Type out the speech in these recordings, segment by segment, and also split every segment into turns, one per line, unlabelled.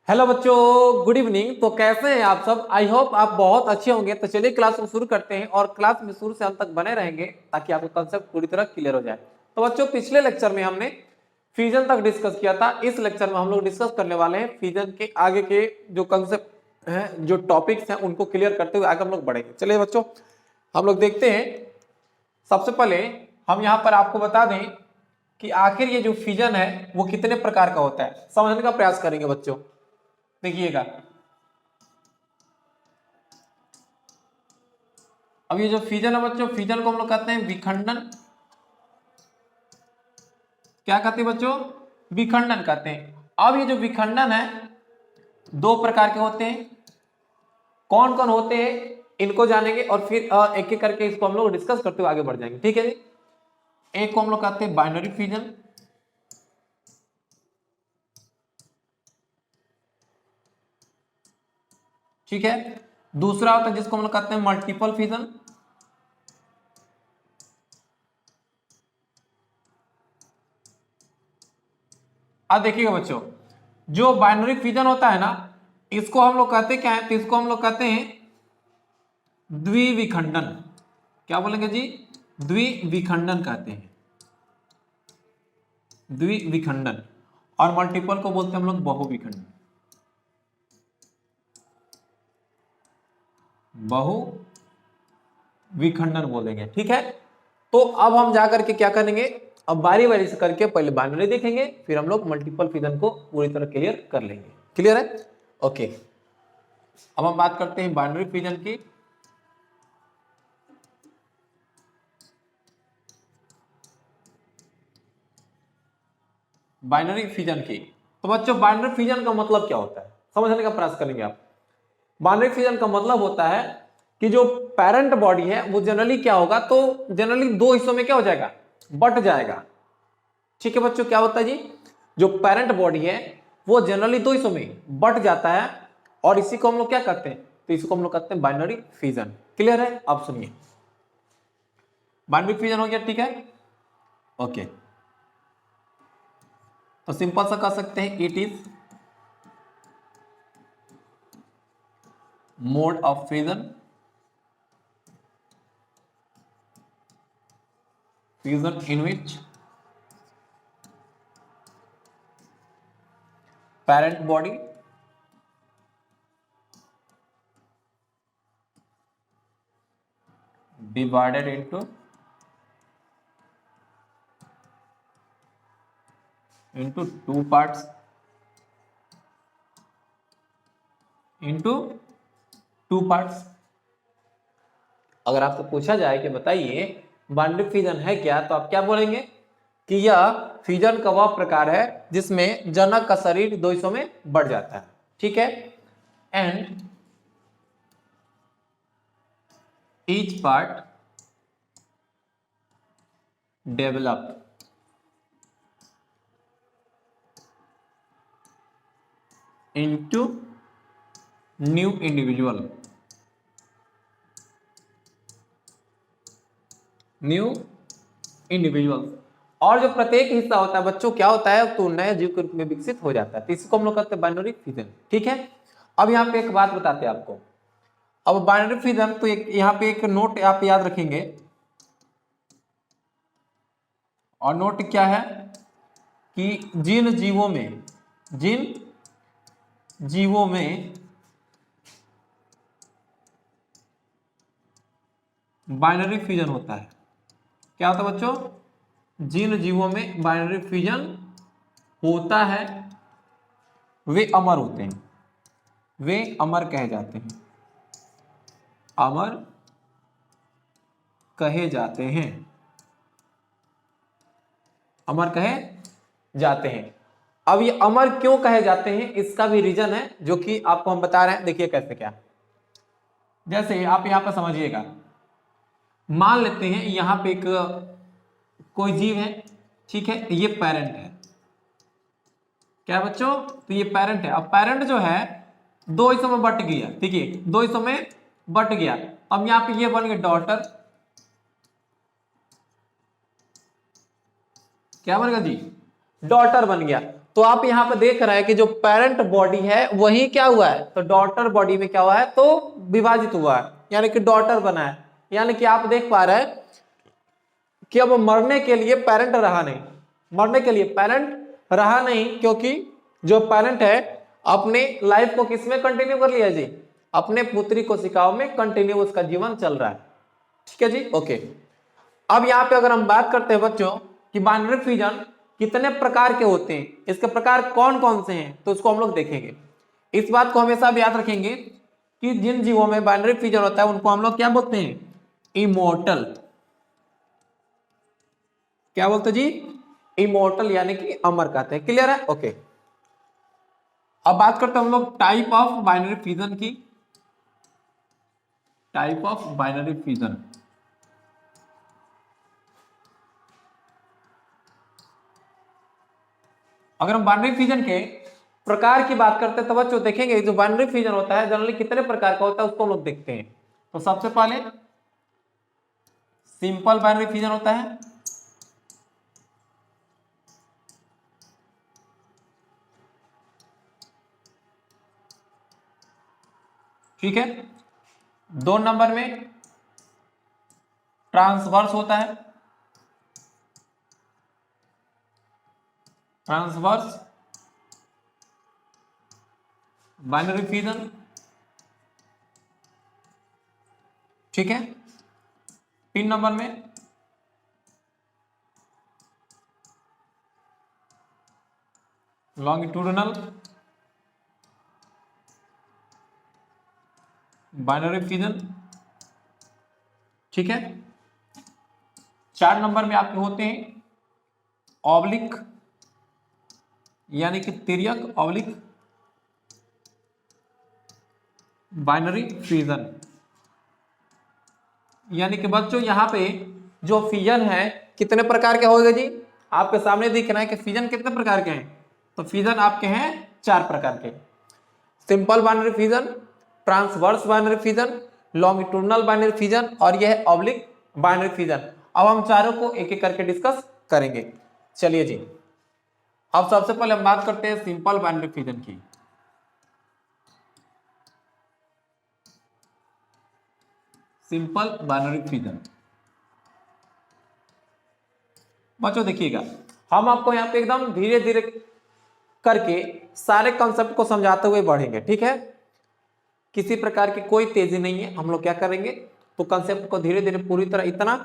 Hello बच्चों, good evening. तो कैसे हैं आप सब? आई होप आप बहुत अच्छे होंगे। तो चलिए क्लास को शुरू करते हैं और क्लास में शुरू से अंत तक बने रहेंगे ताकि आपको कंसेप्ट पूरी तरह क्लियर हो जाए। तो बच्चों, पिछले लेक्चर में हमने फ्यूजन तक डिस्कस किया था। इस लेक्चर में हम लोग डिस्कस करने वाले हैं फ्यूजन के आगे के जो कंसेप्ट हैं, जो टॉपिक्स हैं, उनको क्लियर करते हुए आगे हम लोग बढ़ेंगे। चलिए बच्चों, हम लोग देखते हैं। सबसे पहले हम यहाँ पर आपको बता दें कि आखिर ये जो फ्यूजन है वो कितने प्रकार का होता है, समझने का प्रयास करेंगे बच्चों। देखिएगा, अब ये जो फ्यूजन है बच्चों, फ्यूजन को हम लोग कहते हैं विखंडन। क्या कहते हैं बच्चों? विखंडन कहते हैं। अब ये जो विखंडन है दो प्रकार के होते हैं। कौन कौन होते हैं इनको जानेंगे और फिर एक एक करके इसको हम लोग डिस्कस करते हुए आगे बढ़ जाएंगे। ठीक है जी। एक को हम लोग कहते हैं बाइनरी फ्यूजन। ठीक है। दूसरा होता है जिसको हम लोग कहते हैं मल्टीपल फ्यूजन। अब देखिएगा बच्चों, जो बाइनरी फ्यूजन होता है ना, इसको हम लोग कहते हैं क्या है? तो इसको हम लोग कहते हैं द्विविखंडन। क्या बोलेंगे जी? द्विविखंडन कहते हैं, द्विविखंडन। और मल्टीपल को बोलते हैं हम लोग बहुविखंडन। बहुविखंडन बोलेंगे। ठीक है। तो अब हम जाकर के क्या करेंगे, अब बारी बारी से करके पहले बाइनरी देखेंगे, फिर हम लोग मल्टीपल फ्यूजन को पूरी तरह क्लियर कर लेंगे। क्लियर है? ओके। अब हम बात करते हैं बाइनरी फ्यूजन की। बाइनरी फ्यूजन की तो बच्चों, बाइनरी फ्यूजन का मतलब क्या होता है समझने का प्रयास करेंगे आप। बाइनरी फ्यूजन का मतलब होता है कि जो पेरेंट बॉडी है वो जनरली क्या होगा, तो जनरली दो हिस्सों में क्या हो जाएगा, बट जाएगा। ठीक है बच्चों, क्या होता है जी? जो पेरेंट बॉडी है वो जनरली दो हिस्सों में बट जाता है, और इसी को हम लोग क्या कहते हैं? तो इसी को हम लोग कहते हैं बाइनरी फ्यूजन। क्लियर है? आप सुनिए, बाइनरी फ्यूजन हो गया। ठीक है, ओके। तो सिंपल सा कह सकते हैं, it is mode of fusion, fusion in which parent body divided into two parts, into two parts। अगर आपको पूछा जाए कि बताइए बाइनरी फ्यूजन है क्या, तो आप क्या बोलेंगे कि यह फ्यूजन का वह प्रकार है जिसमें जनक का शरीर दो हिस्सों में बढ़ जाता है। ठीक है। And each part develop into new individual, new individual. और जो प्रत्येक हिस्सा होता है बच्चों, क्या होता है, तो नए जीव के रूप में विकसित हो जाता है। तो इसको हम लोग कहते हैं बाइनरी फ्यूजन। ठीक है। अब यहाँ पे एक बात बताते हैं आपको। अब बाइनरी फ्यूजन, तो एक यहाँ पे एक नोट आप याद रखेंगे, और नोट क्या है कि जिन जीवों में बाइनरी फ्यूजन होता है, क्या होता है बच्चों? जिन जीवों में बाइनरी फ्यूजन होता है वे अमर होते हैं, वे अमर कहे जाते हैं, अमर कहे जाते हैं, अमर कहे जाते हैं। अब ये अमर क्यों कहे जाते हैं, इसका भी रीजन है जो कि आपको हम बता रहे हैं। देखिए कैसे क्या, जैसे आप यहां पर समझिएगा, मान लेते हैं यहां पे एक कोई जीव है। ठीक है, ये पेरेंट है। क्या बच्चों? तो ये पेरेंट है। अब पेरेंट जो है दो हिस्सों में बट गया। ठीक है, दो हिस्सों में बट गया। अब यहां पे ये बन गया डॉटर। क्या बनेगा जी? डॉटर बन गया। तो आप यहाँ पे देख रहे हैं कि जो पेरेंट बॉडी है वही क्या हुआ है, तो डॉटर बॉडी में क्या हुआ है, तो विभाजित हुआ है, यानी कि डॉटर बना है। यानी कि आप देख पा रहे हैं कि अब मरने के लिए पेरेंट रहा नहीं, मरने के लिए पेरेंट रहा नहीं, क्योंकि जो पेरेंट है अपने लाइफ को किसमें कंटिन्यू कर लिया जी, अपने पुत्री कोशिकाओं में कंटिन्यू उसका जीवन चल रहा है। ठीक है जी, ओके। अब यहाँ पे अगर हम बात करते हैं बच्चों कि बाइनरी फ्यूजन कितने प्रकार के होते हैं, इसके प्रकार कौन कौन से हैं, तो उसको हम लोग देखेंगे। इस बात को हमेशा भी याद रखेंगे कि जिन जीवों में बाइनरी फ्यूजन होता है उनको हम लोग क्या बोलते हैं, इमोर्टल। क्या बोलते जी, इमोर्टल यानी कि अमर कहते हैं। क्लियर है, ओके। अब बात करते हैं हम लोग टाइप ऑफ बाइनरी फ्यूजन की। टाइप ऑफ बाइनरी फ्यूजन, अगर हम बाइनरी फ्यूजन के प्रकार की बात करते हैं तो बच्चों देखेंगे जो बाइनरी फ्यूजन होता है जनरली कितने प्रकार का होता है उसको हम लोग देखते हैं। तो सबसे पहले सिंपल बाइनरी फ्यूजन होता है, ठीक है। 2 नंबर में ट्रांसवर्स होता है, ट्रांसवर्स बाइनरी फ्यूजन, ठीक है। 3 नंबर में लॉन्गिट्यूडिनल बाइनरी फ्यूजन, ठीक है। 4 नंबर में आपके होते हैं ऑब्लिक यानी कि तिर्यक ऑब्लिक बाइनरी फ्यूजन, यानी कि बच्चों यहां पे जो फ्यूजन है कितने प्रकार के होगा जी, आपके सामने दिख रहा है कि फ्यूजन कितने प्रकार के हैं, तो फ्यूजन आपके हैं 4 प्रकार के। Simple binary fusion, transverse binary fusion, longitudinal binary fusion और यह है ऑब्लिक बाइनरी फ्यूजन। अब हम चारों को एक एक करके डिस्कस करेंगे। चलिए जी, अब सबसे पहले हम बात करते हैं सिंपल बाइनरी फ्यूजन की। सिंपल बाइनरी फ्यूजन, बच्चों देखिएगा हम आपको यहाँ पे एकदम धीरे धीरे करके सारे कॉन्सेप्ट को समझाते हुए बढ़ेंगे, ठीक है। किसी प्रकार की कोई तेजी नहीं है, हम लोग क्या करेंगे तो कॉन्सेप्ट को धीरे धीरे पूरी तरह इतना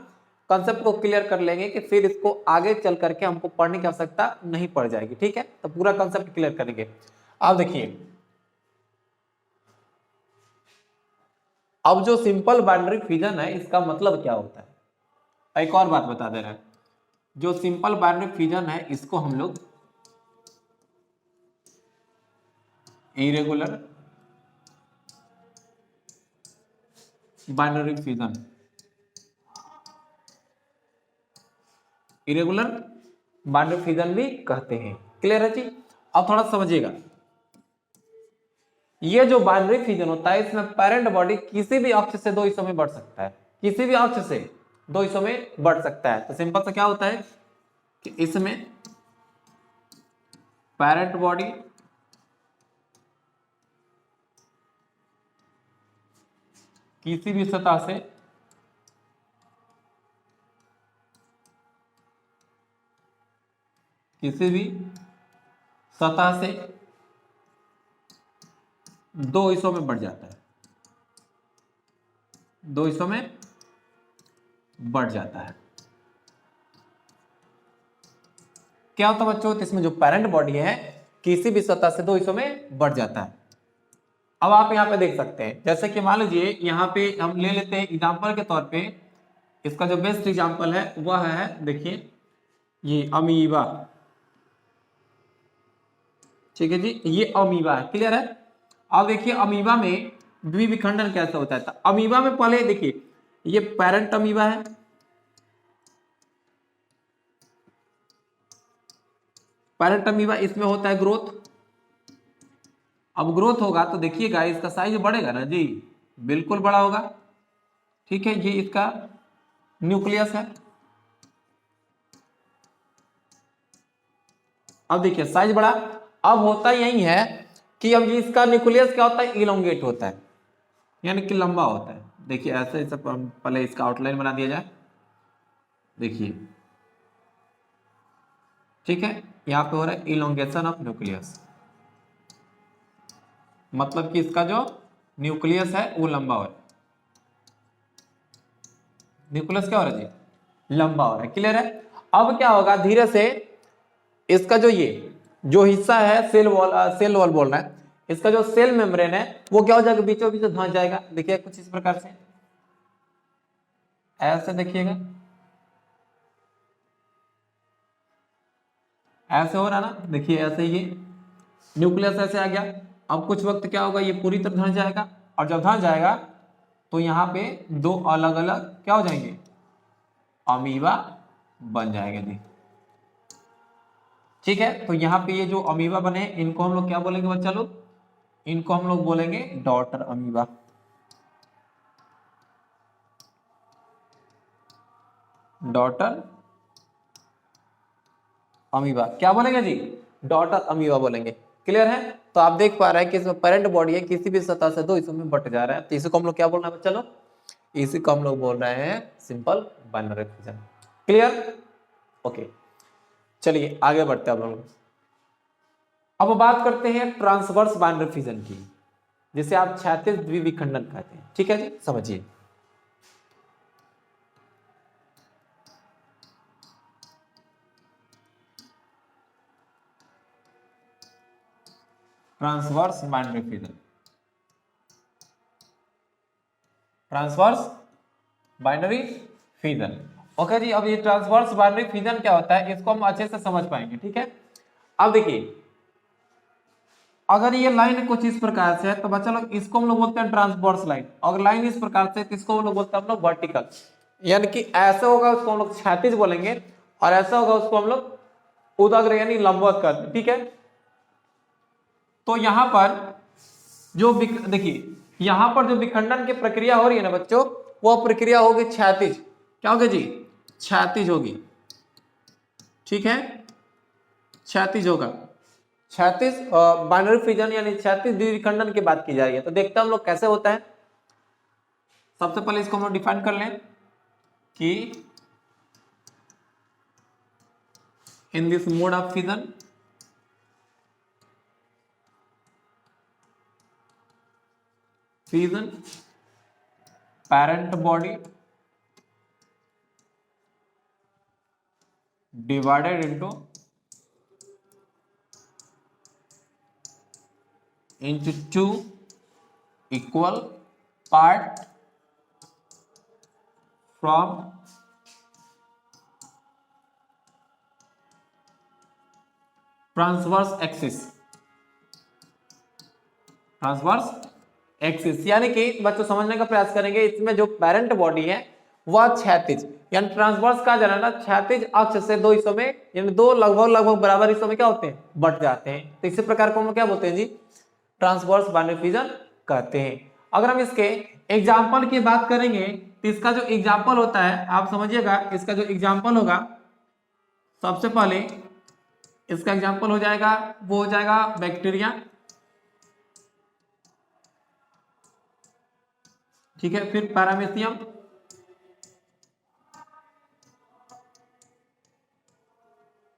कॉन्सेप्ट को क्लियर कर लेंगे कि फिर इसको आगे चल करके हमको पढ़ने की आवश्यकता नहीं पड़ जाएगी, ठीक है। तो पूरा कॉन्सेप्ट क्लियर करेंगे। अब देखिए, अब जो सिंपल बाइनरी फ्यूजन है इसका मतलब क्या होता है, एक और बात बता दे रहे हैं। जो सिंपल बाइनरी फ्यूजन है इसको हम लोग irregular binary fusion, irregular binary fusion भी कहते हैं। क्लियर है जी। अब थोड़ा समझिएगा, ये जो बाइनरी फ्यूजन होता है इसमें पेरेंट बॉडी किसी भी अक्ष से दो हिस्सों में बढ़ सकता है, किसी भी अक्ष से दो हिस्सों में बढ़ सकता है। तो सिंपल सा क्या होता है कि इसमें पेरेंट बॉडी किसी भी सतह से किसी भी सतह से दो हिस्सों में बढ़ जाता है, दो हिस्सों में बढ़ जाता है। क्या होता है बच्चों, इसमें जो पेरेंट बॉडी है किसी भी सतह से दो हिस्सों में बढ़ जाता है। अब आप यहाँ पे देख सकते हैं, जैसे कि मान लीजिए यहाँ पे हम ले लेते हैं एग्जांपल के तौर पे, इसका जो बेस्ट एग्जांपल है वह है देखिए ये अमीबा, ठीक है जी, ये अमीबा है। क्लियर है। अब देखिए अमीबा में द्विविखंडन कैसे होता है, तो अमीबा में पहले देखिए ये पेरेंट अमीबा है, पेरेंट अमीबा, इसमें होता है ग्रोथ। अब ग्रोथ होगा तो देखिएगा इसका साइज बढ़ेगा ना जी, बिल्कुल बड़ा होगा, ठीक है। ये इसका न्यूक्लियस है, अब देखिए साइज बड़ा, अब होता यही है कि अब इसका न्यूक्लियस क्या होता है, इलोंगेट होता है, यानी कि लंबा होता है। देखिए ऐसे ऐसे पहले इसका आउटलाइन बना दिया जाए, देखिए ठीक है, यहाँ पे हो रहा है इलोंगेशन ऑफ न्यूक्लियस, मतलब कि इसका जो न्यूक्लियस है वो लंबा हो रहा है। न्यूक्लियस क्या हो रहा है जी, लंबा हो रहा है। क्लियर है। अब क्या होगा, धीरे से इसका जो हिस्सा है सेल वॉल बोल रहा है, इसका जो सेल मेम्ब्रेन है वो क्या हो जाएगा, बीचों बीच धंस जाएगा। देखिए कुछ इस प्रकार से, ऐसे देखिएगा, ऐसे हो रहा ना, देखिए ऐसे ये न्यूक्लियस ऐसे आ गया। अब कुछ वक्त क्या होगा, ये पूरी तरह धंस जाएगा, और जब धंस जाएगा तो यहाँ पे दो अलग अलग क्या हो जाएंगे, अमीबा बन जाएगा जी। ठीक है, तो यहाँ पे ये जो अमीबा बने इनको हम लोग क्या बोलेंगे बच्चा लोग, इनको हम लोग बोलेंगे डॉटर अमीबा। डॉटर अमीबा क्या बोलेंगे जी, डॉटर अमीबा बोलेंगे। क्लियर है। तो आप देख पा रहे हैं कि इसमें पेरेंट बॉडी है, किसी भी सतह से दो हिस्सों में बट जा रहा है, तो इसी को हम लोग क्या बोल रहे हैं बच्चा लोग, इसी को हम लोग बोल रहे हैं simple binary fission. Clear. Okay, चलिए आगे बढ़ते हैं हम लोग। अब बात करते हैं ट्रांसवर्स बाइनरी फिजन की, जिसे आप क्षैतिज द्विविखंडन कहते हैं। ठीक है जी, समझिए। Transverse binary fission, transverse binary fission. Okay जी, अब ये ट्रांसवर्स बाइनरी फिजन क्या होता है, इसको हम अच्छे से समझ पाएंगे। ठीक है, अब देखिए अगर ये लाइन कुछ इस प्रकार से है तो बच्चा लोग इसको हम लोग बोलते हैं ट्रांसवर्स लाइन। अगर लाइन इस प्रकार से तो इसको हम लोग बोलते हैं हम लोग वर्टिकल, यानी कि ऐसा होगा उसको हम लोग क्षैतिज बोलेंगे, और ऐसा होगा उसको हम लोग उदाग्र यानी लंबवत करते हैं। ठीक है, तो यहां पर जो देखिए यहां पर जो विखंडन की प्रक्रिया हो रही है ना बच्चों, वो प्रक्रिया होगी क्षैतिज। क्या होगी जी, क्षैतिज होगी। ठीक है, क्षैतिज होगा। क्षैतिज बाइनरी फिजन यानी क्षैतिज द्विविखंडन की बात की जा रही है। तो देखते हैं हम लोग कैसे होता है। सबसे पहले इसको हम लोग डिफाइन कर लें कि in this mode of fission parent body divided into two equal part from transverse axis, यानी कि बच्चों समझने का प्रयास करेंगे, इसमें जो पेरेंट बॉडी है वह क्षैतिज यानी ट्रांसवर्स का जाना ना, क्षैतिज अक्ष से दो हिस्सों में यानी दो लगभग बराबर हिस्सों में क्या होते हैं, बट जाते हैं। तो इसी प्रकार को हम क्या बोलते हैं जी, ट्रांसवर्स बाइनरी फिजन कहते हैं। अगर हम इसके एग्जाम्पल की बात करेंगे तो इसका जो एग्जाम्पल होता है आप समझिएगा, इसका जो एग्जाम्पल होगा सबसे पहले इसका एग्जाम्पल हो जाएगा, वो हो जाएगा बैक्टीरिया। ठीक है, फिर पैरामीशियम,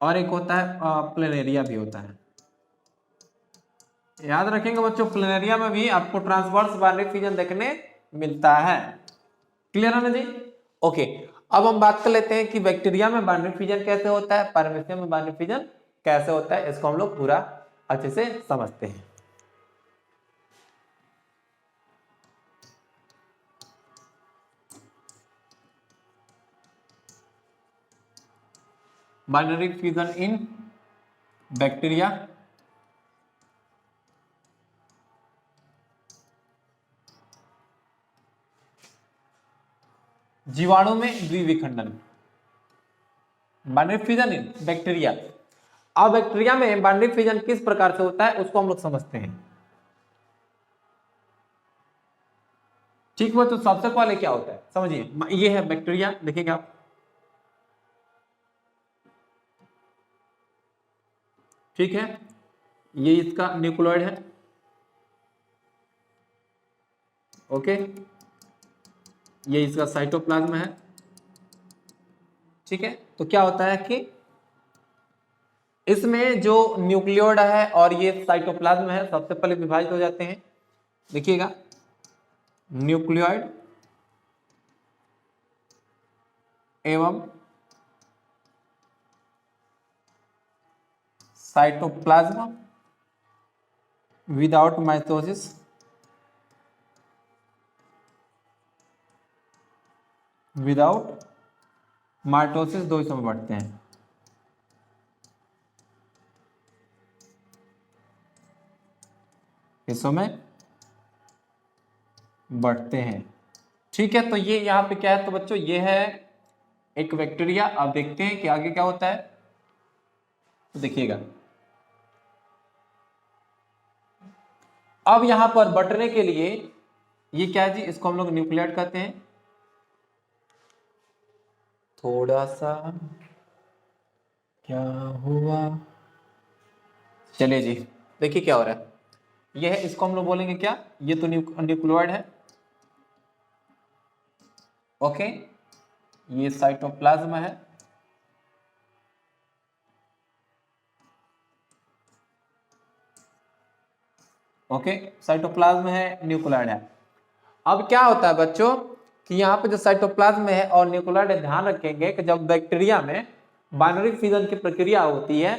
और एक होता है प्लेनेरिया भी होता है। याद रखेंगे बच्चों, प्लेनेरिया में भी आपको ट्रांसवर्स बाइनरी फिजन देखने मिलता है। क्लियर है ना जी। ओके, अब हम बात कर लेते हैं कि बैक्टीरिया में बाइनरी फिजन कैसे होता है, पैरामीशियम में बाइनरी फिजन कैसे होता है, इसको हम लोग पूरा अच्छे से समझते हैं। बाइनरी फिजन इन बैक्टीरिया, जीवाणु में द्विविखंडन, बाइनरी फिजन इन बैक्टीरिया। अब बैक्टीरिया में बाइनरी फिजन किस प्रकार से होता है उसको हम लोग समझते हैं। ठीक है, तो सबसे पहले क्या होता है समझिए, ये है बैक्टीरिया, देखेंगे आप, ठीक है, ये इसका न्यूक्लियोइड है। ओके, ये इसका साइटोप्लाज्म है। ठीक है, तो क्या होता है कि इसमें जो न्यूक्लियोइड है और ये साइटोप्लाज्म है सबसे पहले विभाजित हो जाते हैं। देखिएगा, न्यूक्लियोइड एवं साइटोप्लाज्म विदाउट माइटोसिस दो हिस्सों में बढ़ते हैं। हिस्सों में बढ़ते हैं। ठीक है, तो ये यहाँ पे क्या है, तो बच्चों ये है एक बैक्टीरिया। अब देखते हैं कि आगे क्या होता है। तो देखिएगा, अब यहां पर बंटने के लिए ये क्या है जी, इसको हम लोग न्यूक्लियोइड कहते हैं। थोड़ा सा क्या हुआ, चलिए जी, देखिए क्या हो रहा है। ये है, इसको हम लोग बोलेंगे क्या, ये तो न्यूक्लियोइड है। ओके, ये साइटोप्लाज्म है। ओके, साइटोप्लाज्म है, न्यूक्लियोइड है। अब क्या होता है बच्चों कि यहाँ पे जो साइटोप्लाज्म है और न्यूक्लियोइड है, ध्यान रखेंगे कि जब बैक्टीरिया में बाइनरी फिजन की प्रक्रिया होती है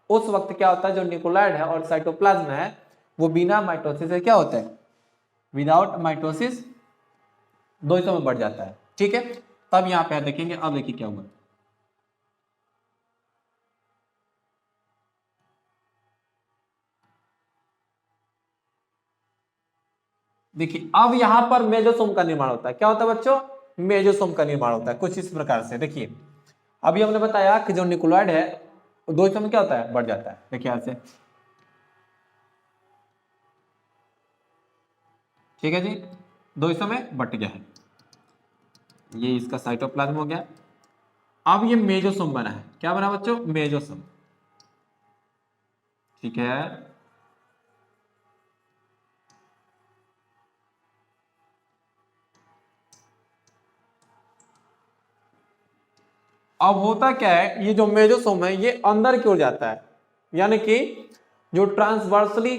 उस वक्त क्या होता है, जो न्यूक्लियोइड है और साइटोप्लाज्म है वो बिना माइटोसिस से क्या होता है, विदाउट माइटोसिस दो हिस्सों में बढ़ जाता है। ठीक है, तब यहाँ पे देखेंगे। अब देखिए क्या हुआ, देखिए अब यहां पर मेजोसोम का निर्माण होता है। क्या होता है बच्चों, मेजोसोम का निर्माण होता है कुछ इस प्रकार से। देखिए, अभी हमने बताया कि जो न्यूक्लियोइड है वो दो हिस्सों में क्या होता है, बढ़ जाता है। देखिए यहां से, ठीक है जी, दो हिस्सों में बट गया है। ये इसका साइटोप्लाज्म हो गया। अब ये मेजोसोम बना है। क्या बना बच्चों, मेजोसोम। ठीक है, अब होता क्या है, ये जो मेजोसोम है ये अंदर की ओर जाता है, यानी कि जो ट्रांसवर्सली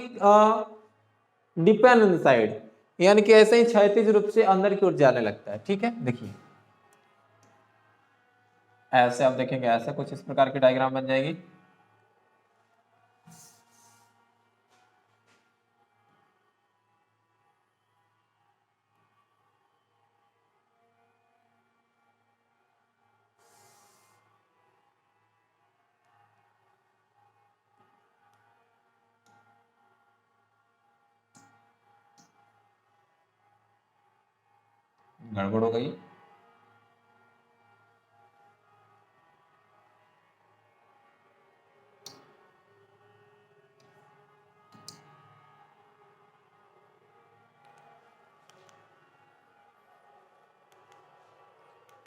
डिपेंड इनसाइड, यानी कि ऐसे ही क्षैतिज रूप से अंदर की ओर जाने लगता है। ठीक है, देखिए ऐसे आप देखेंगे, ऐसे कुछ इस प्रकार की डायग्राम बन जाएगी। गड़बड़ हो गई,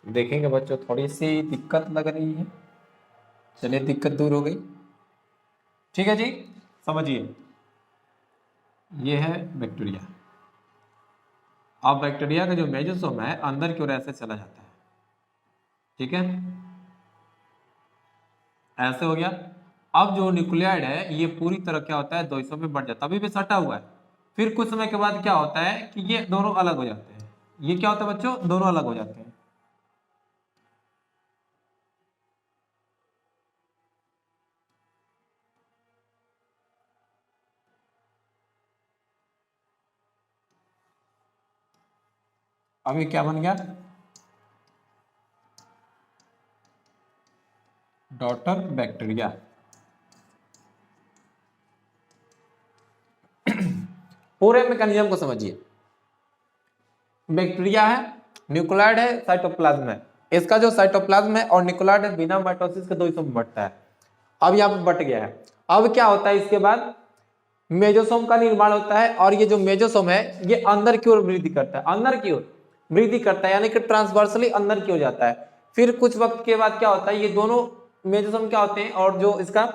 देखेंगे बच्चों थोड़ी सी दिक्कत लग रही है। चलिए, दिक्कत दूर हो गई। ठीक है जी, समझिए, ये है बैक्टीरिया। अब बैक्टीरिया का जो मेजोसोम है अंदर की ओर ऐसे चला जाता है। ठीक है, ऐसे हो गया। अब जो न्यूक्लियोइड है ये पूरी तरह क्या होता है, दो हिस्सों में बढ़ जाता है। अभी भी सटा हुआ है। फिर कुछ समय के बाद क्या होता है कि ये दोनों अलग हो जाते हैं। ये क्या होता है बच्चों, दोनों अलग हो जाते हैं। अभी क्या बन गया, डॉटर बैक्टीरिया। पूरे मैकेनिज्म को समझिए। बैक्टीरिया है, न्यूक्लियोइड है, साइटोप्लाज्म है। इसका जो साइटोप्लाज्म है और न्यूक्लियोइड है बिना माइटोसिस के दो हिस्सों में बढ़ता है। अब यहाँ पे बट गया है। अब क्या होता है, इसके बाद मेजोसोम का निर्माण होता है और ये जो मेजोसोम है ये अंदर की ओर वृद्धि करता है, अंदर की ओर वृद्धि करता है, यानी कि ट्रांसवर्सली अंदर की ओर जाता है। फिर कुछ वक्त के बाद क्या होता है, ये दोनों मेजोसोम क्या होते हैं और जो इसका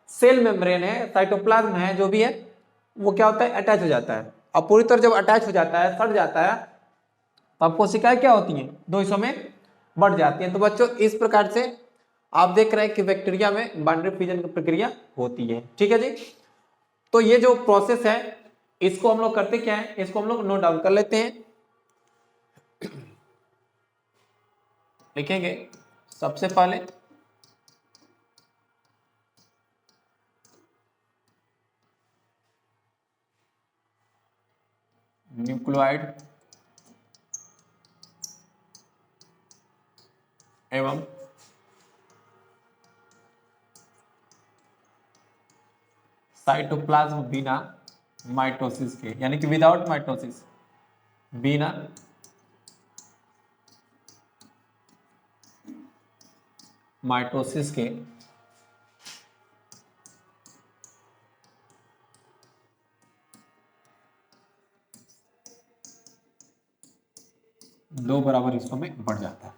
सेल मेम्ब्रेन है, साइटोप्लाज्म है, जो भी है वो क्या होता है, अटैच हो जाता है। अब पूरी तरह जब अटैच हो जाता है, सट जाता है, तो अब कोशिकाएं क्या होती हैं, दो हिस्सों में बढ़ जाती हैं। तो बच्चों इस प्रकार से आप देख रहे हैं कि बैक्टीरिया में बाइनरी फ्यूजन की प्रक्रिया होती है। ठीक है जी। तो ये जो प्रोसेस है इसको हम लोग करते क्या है, इसको हम लोग नोट डाउन कर लेते हैं। लिखेंगे सबसे पहले न्यूक्लियोइड एवं साइटोप्लाज्म बिना माइटोसिस के, यानी कि विदाउट माइटोसिस, बिना माइटोसिस के दो बराबर हिस्सों में बढ़ जाता है।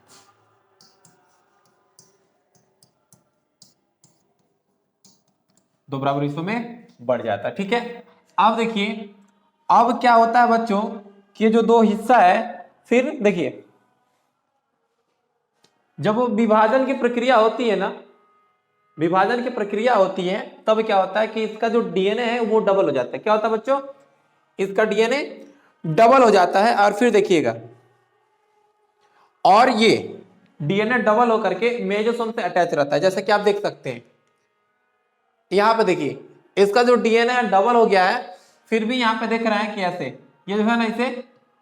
दो बराबर हिस्सों में बढ़ जाता है। ठीक है। अब देखिए अब क्या होता है बच्चों कि ये जो दो हिस्सा है, फिर देखिए जब वो विभाजन की प्रक्रिया होती है ना, विभाजन की प्रक्रिया होती है, तब क्या होता है कि इसका जो डीएनए है वो डबल हो जाता है। क्या होता है बच्चों, इसका डीएनए डबल हो जाता है। और फिर देखिएगा, और ये डीएनए डबल होकर के मेजोसोम से अटैच रहता है। जैसे कि आप देख सकते हैं यहां पे देखिए, इसका जो डीएनए डबल हो गया है, फिर भी यहां पे देख रहे हैं कि ऐसे ये जो है ना, इसे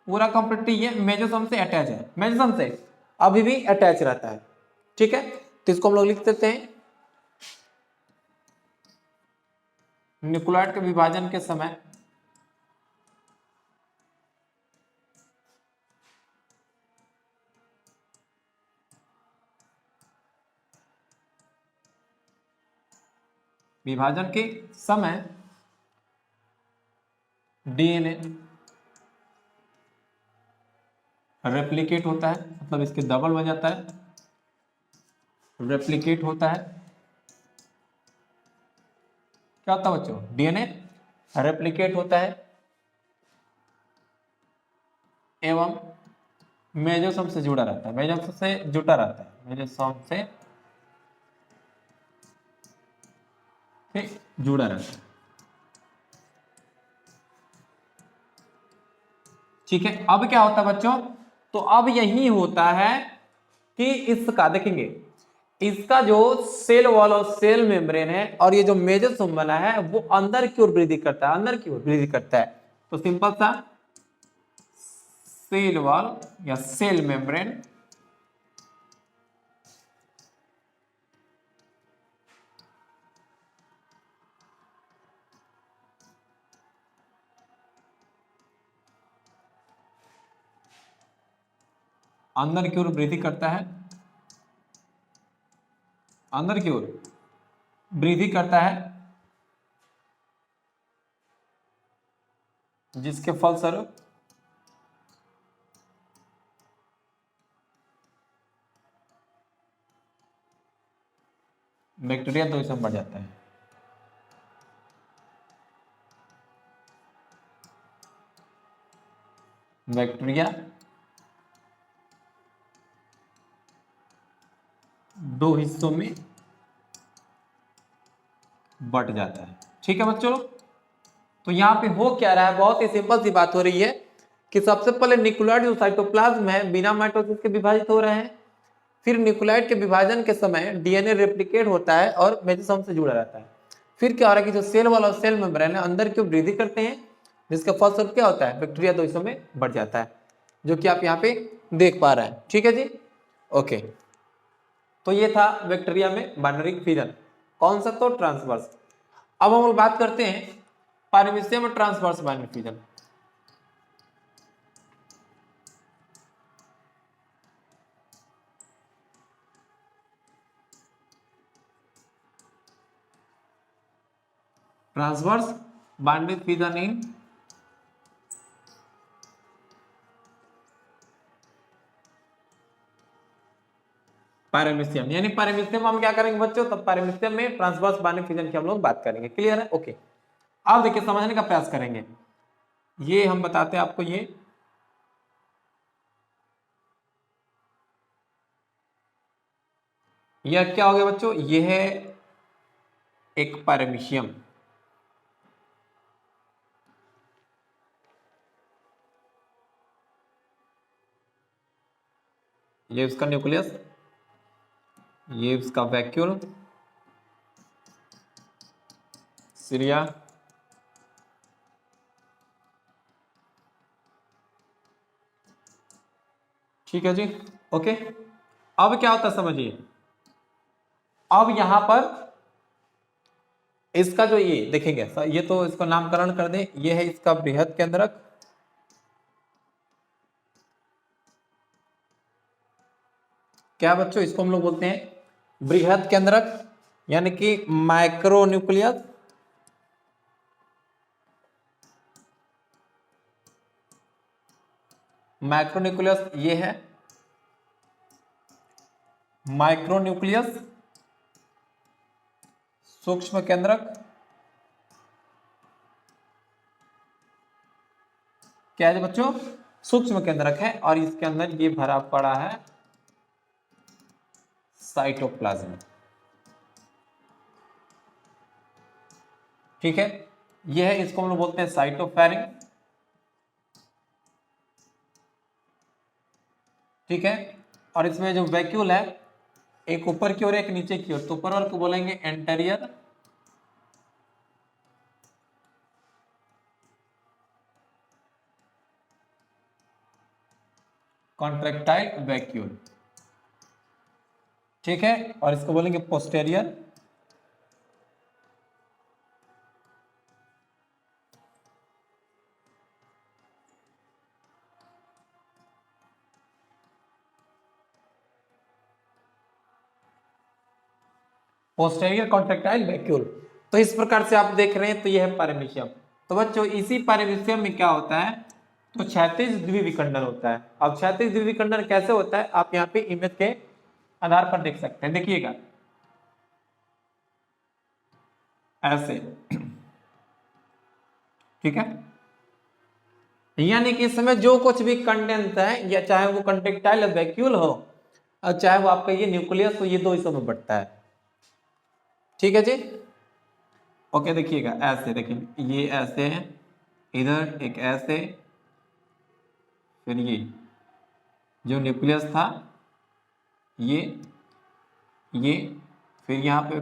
पूरा कंप्लीटली ये मेजोसोम से अटैच है, मेजोसोम से अभी भी अटैच रहता है। ठीक है। तो इसको हम लोग लिख देते हैं, न्यूक्लियोइड के विभाजन के समय विभाजन के समय डीएनए रेप्लिकेट होता है, मतलब इसके डबल बन जाता है, रेप्लिकेट होता है। क्या होता है बच्चों, डीएनए रेप्लिकेट होता है एवं मेजोसोम से जुड़ा रहता है, मेजोसोम से जुटा रहता है, मेजोसोम से जुड़ा रहता है। ठीक है। अब क्या होता है बच्चों, तो अब यही होता है कि इसका देखेंगे, इसका जो सेल वॉल और सेल मेम्ब्रेन है और ये जो मेजोसोम बना है वो अंदर की ओर वृद्धि करता है, अंदर की ओर वृद्धि करता है। तो सिंपल सा सेल वॉल या सेल मेम्ब्रेन अंदर की ओर वृद्धि करता है, अंदर की ओर वृद्धि करता है, जिसके फलस्वरूप बैक्टीरिया तो इसमें बढ़ जाता है। बैक्टीरिया दो हिस्सों में बट जाता है। ठीक है बच्चों। तो यहां पे हो क्या रहा है, बहुत ही सिंपल सी बात हो रही है कि सबसे पहले न्यूक्लियोइड जो साइटोप्लाज्म है बिना माइटोसिस के विभाजित हो रहे हैं, फिर न्यूक्लियोइड के विभाजन के समय डीएनए रेप्लिकेट होता है और मेजोसोम से जुड़ा रहता है। फिर क्या हो रहा है कि जो सेल वाला सेल मेम्ब्रेन है अंदर की ओर वृद्धि करते हैं, जिसका फलस्वरूप क्या होता है, बैक्टीरिया दो हिस्सों में बढ़ जाता है, जो कि आप यहाँ पे देख पा रहे हैं। ठीक है जी। ओके। तो ये था बैक्टीरिया में बाइनरी फ्यूजन, कौन सा, तो ट्रांसवर्स। अब हम लोग बात करते हैं पायरिमिडियम में transverse binary fusion. Transverse binary fusion इन पैरामीशियम, यानी पैरामीशियम हम क्या करेंगे बच्चों, तब पैरामीशियम में ट्रांसवर्स बॉन्डिंग फ्यूजन की हम लोग बात करेंगे। क्लियर है? ओके, अब देखिए समझने का प्रयास करेंगे। ये हम बताते हैं आपको, यह क्या हो गया बच्चों, ये है एक पैरामीशियम, ये उसका न्यूक्लियस, ये उसका वैक्यूल, सीरिया, ठीक है जी। ओके, अब क्या होता है समझिए, अब यहां पर इसका जो ये देखेंगे, ये तो इसको नामकरण कर दें, ये है इसका बृहद केंद्रक, क्या बच्चों, इसको हम लोग बोलते हैं बृहद केंद्रक, यानी कि माइक्रोन्यूक्लियस, माइक्रोन्यूक्लियस ये है माइक्रोन्यूक्लियस, सूक्ष्म केंद्रक, क्या है बच्चों, सूक्ष्म केंद्रक है, और इसके अंदर ये भरा पड़ा है साइटोप्लाज्म, ठीक है, ये है, इसको हम लोग बोलते हैं साइटोफेरिंग, ठीक है, और इसमें जो वैक्यूल है, एक ऊपर की ओर एक नीचे की ओर, तो ऊपर वाले को बोलेंगे एंटेरियर, कॉन्ट्रैक्टाइल वैक्यूल, ठीक है, और इसको बोलेंगे पोस्टेरियर, पोस्टेरियर कॉन्ट्रैक्टाइल वैक्यूल। तो इस प्रकार से आप देख रहे हैं, तो यह है पैरामीशियम। तो बच्चों इसी पैरामीशियम में क्या होता है, तो क्षैतिज द्विविखंडन होता है। अब क्षैतिज द्विविखंडन कैसे होता है, आप यहाँ पे इमेज के आधार पर देख सकते हैं, देखिएगा ऐसे, ठीक है, यानी कि इसमें जो कुछ भी कंटेंट है, या चाहे वो कॉन्ट्रैक्टाइल वैक्यूल हो, और चाहे वो आपका ये न्यूक्लियस हो, ये दो हिस्सों में बढ़ता है, ठीक है जी। ओके, देखिएगा ऐसे, देखिए ये ऐसे है, इधर एक ऐसे, फिर ये जो न्यूक्लियस था, ये ये फिर यहाँ पे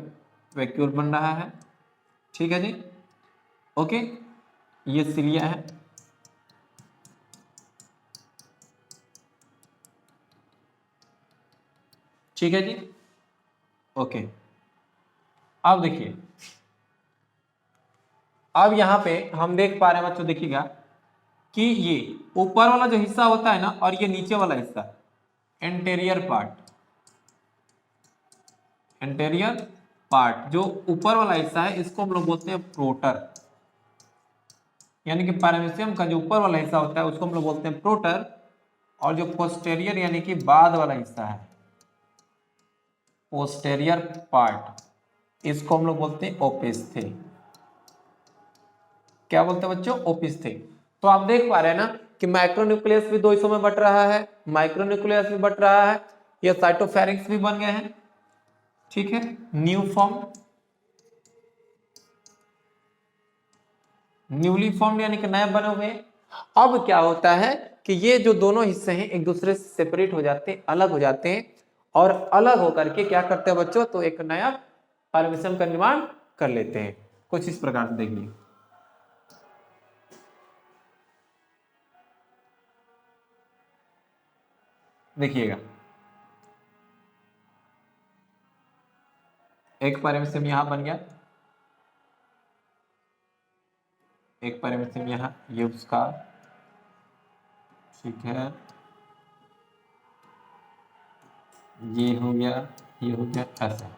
वैक्यूल बन रहा है, ठीक है जी। ओके, ये सिलिया है, ठीक है जी। ओके, अब देखिए, अब यहां पे हम देख पा रहे हैं बच्चों, देखिएगा कि ये ऊपर वाला जो हिस्सा होता है ना, और ये नीचे वाला हिस्सा, एंटेरियर पार्ट, एंटेरियर पार्ट, जो ऊपर वाला हिस्सा है, इसको हम लोग बोलते हैं प्रोटर, यानी कि पैरामीशियम का जो ऊपर वाला हिस्सा होता है, उसको हम लोग बोलते हैं प्रोटर, और जो पोस्टेरियर यानी कि बाद वाला हिस्सा है, पोस्टेरियर पार्ट, इसको हम लोग बोलते हैं ओपिस्थे। क्या बोलते हैं बच्चों, ओपिस्थे। तो आप देख पा रहे हैं ना कि माइक्रोन्यूक्लियस भी दो हिस्सों में बट रहा है, माइक्रोन्यूक्लियस भी बट रहा है, ये साइटोफेरिंक्स भी बन गए हैं, ठीक है, न्यू फॉर्म, न्यूली फॉर्म यानी कि नए बने हुए। अब क्या होता है कि ये जो दोनों हिस्से हैं एक दूसरे से सेपरेट हो जाते हैं, अलग हो जाते हैं, और अलग होकर के क्या करते हैं बच्चों, तो एक नया पैरामीशियम का निर्माण कर लेते हैं, कुछ इस प्रकार से देखिए, देखिएगा एक पैरामीशियम यहां बन गया, एक पैरामीशियम यहां, ये उसका, ठीक है, ये हो गया, ये हो गया, ऐसा,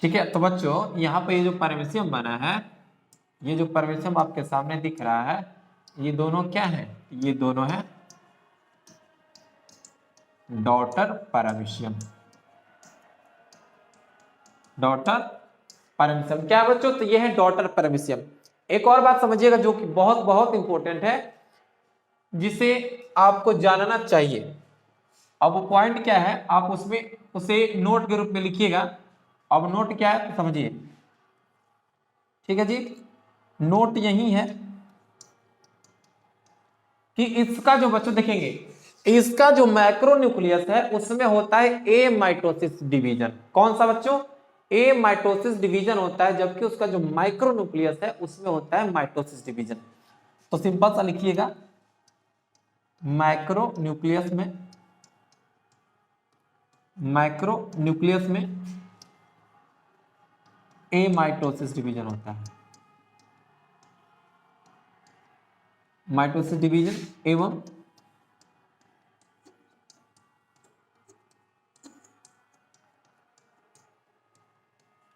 ठीक है। तो बच्चों यहाँ पे ये जो पैरामीशियम बना है, ये जो पैरामीशियम आपके सामने दिख रहा है, ये दोनों क्या है? ये दोनों है डॉटर पैरामीशियम। डॉटर पैरामीशियम क्या है बच्चों? तो ये है डॉटर पैरामीशियम। एक और बात समझिएगा जो कि बहुत बहुत इंपॉर्टेंट है, जिसे आपको जानना चाहिए। अब वो पॉइंट क्या है, आप उसमें उसे नोट के रूप में लिखिएगा। अब नोट क्या है तो समझिए, ठीक है जी। नोट यही है कि इसका जो बच्चों देखेंगे, इसका जो मैक्रो न्यूक्लियस है उसमें होता है ए माइटोसिस डिवीजन। कौन सा बच्चों? ए माइटोसिस डिवीजन होता है, जबकि उसका जो माइक्रो न्यूक्लियस है उसमें होता है माइटोसिस डिवीजन। तो सिंपल सा लिखिएगा, मैक्रो न्यूक्लियस में, मैक्रो न्यूक्लियस में ए माइटोसिस डिवीजन होता है। माइटोसिस डिवीजन एवं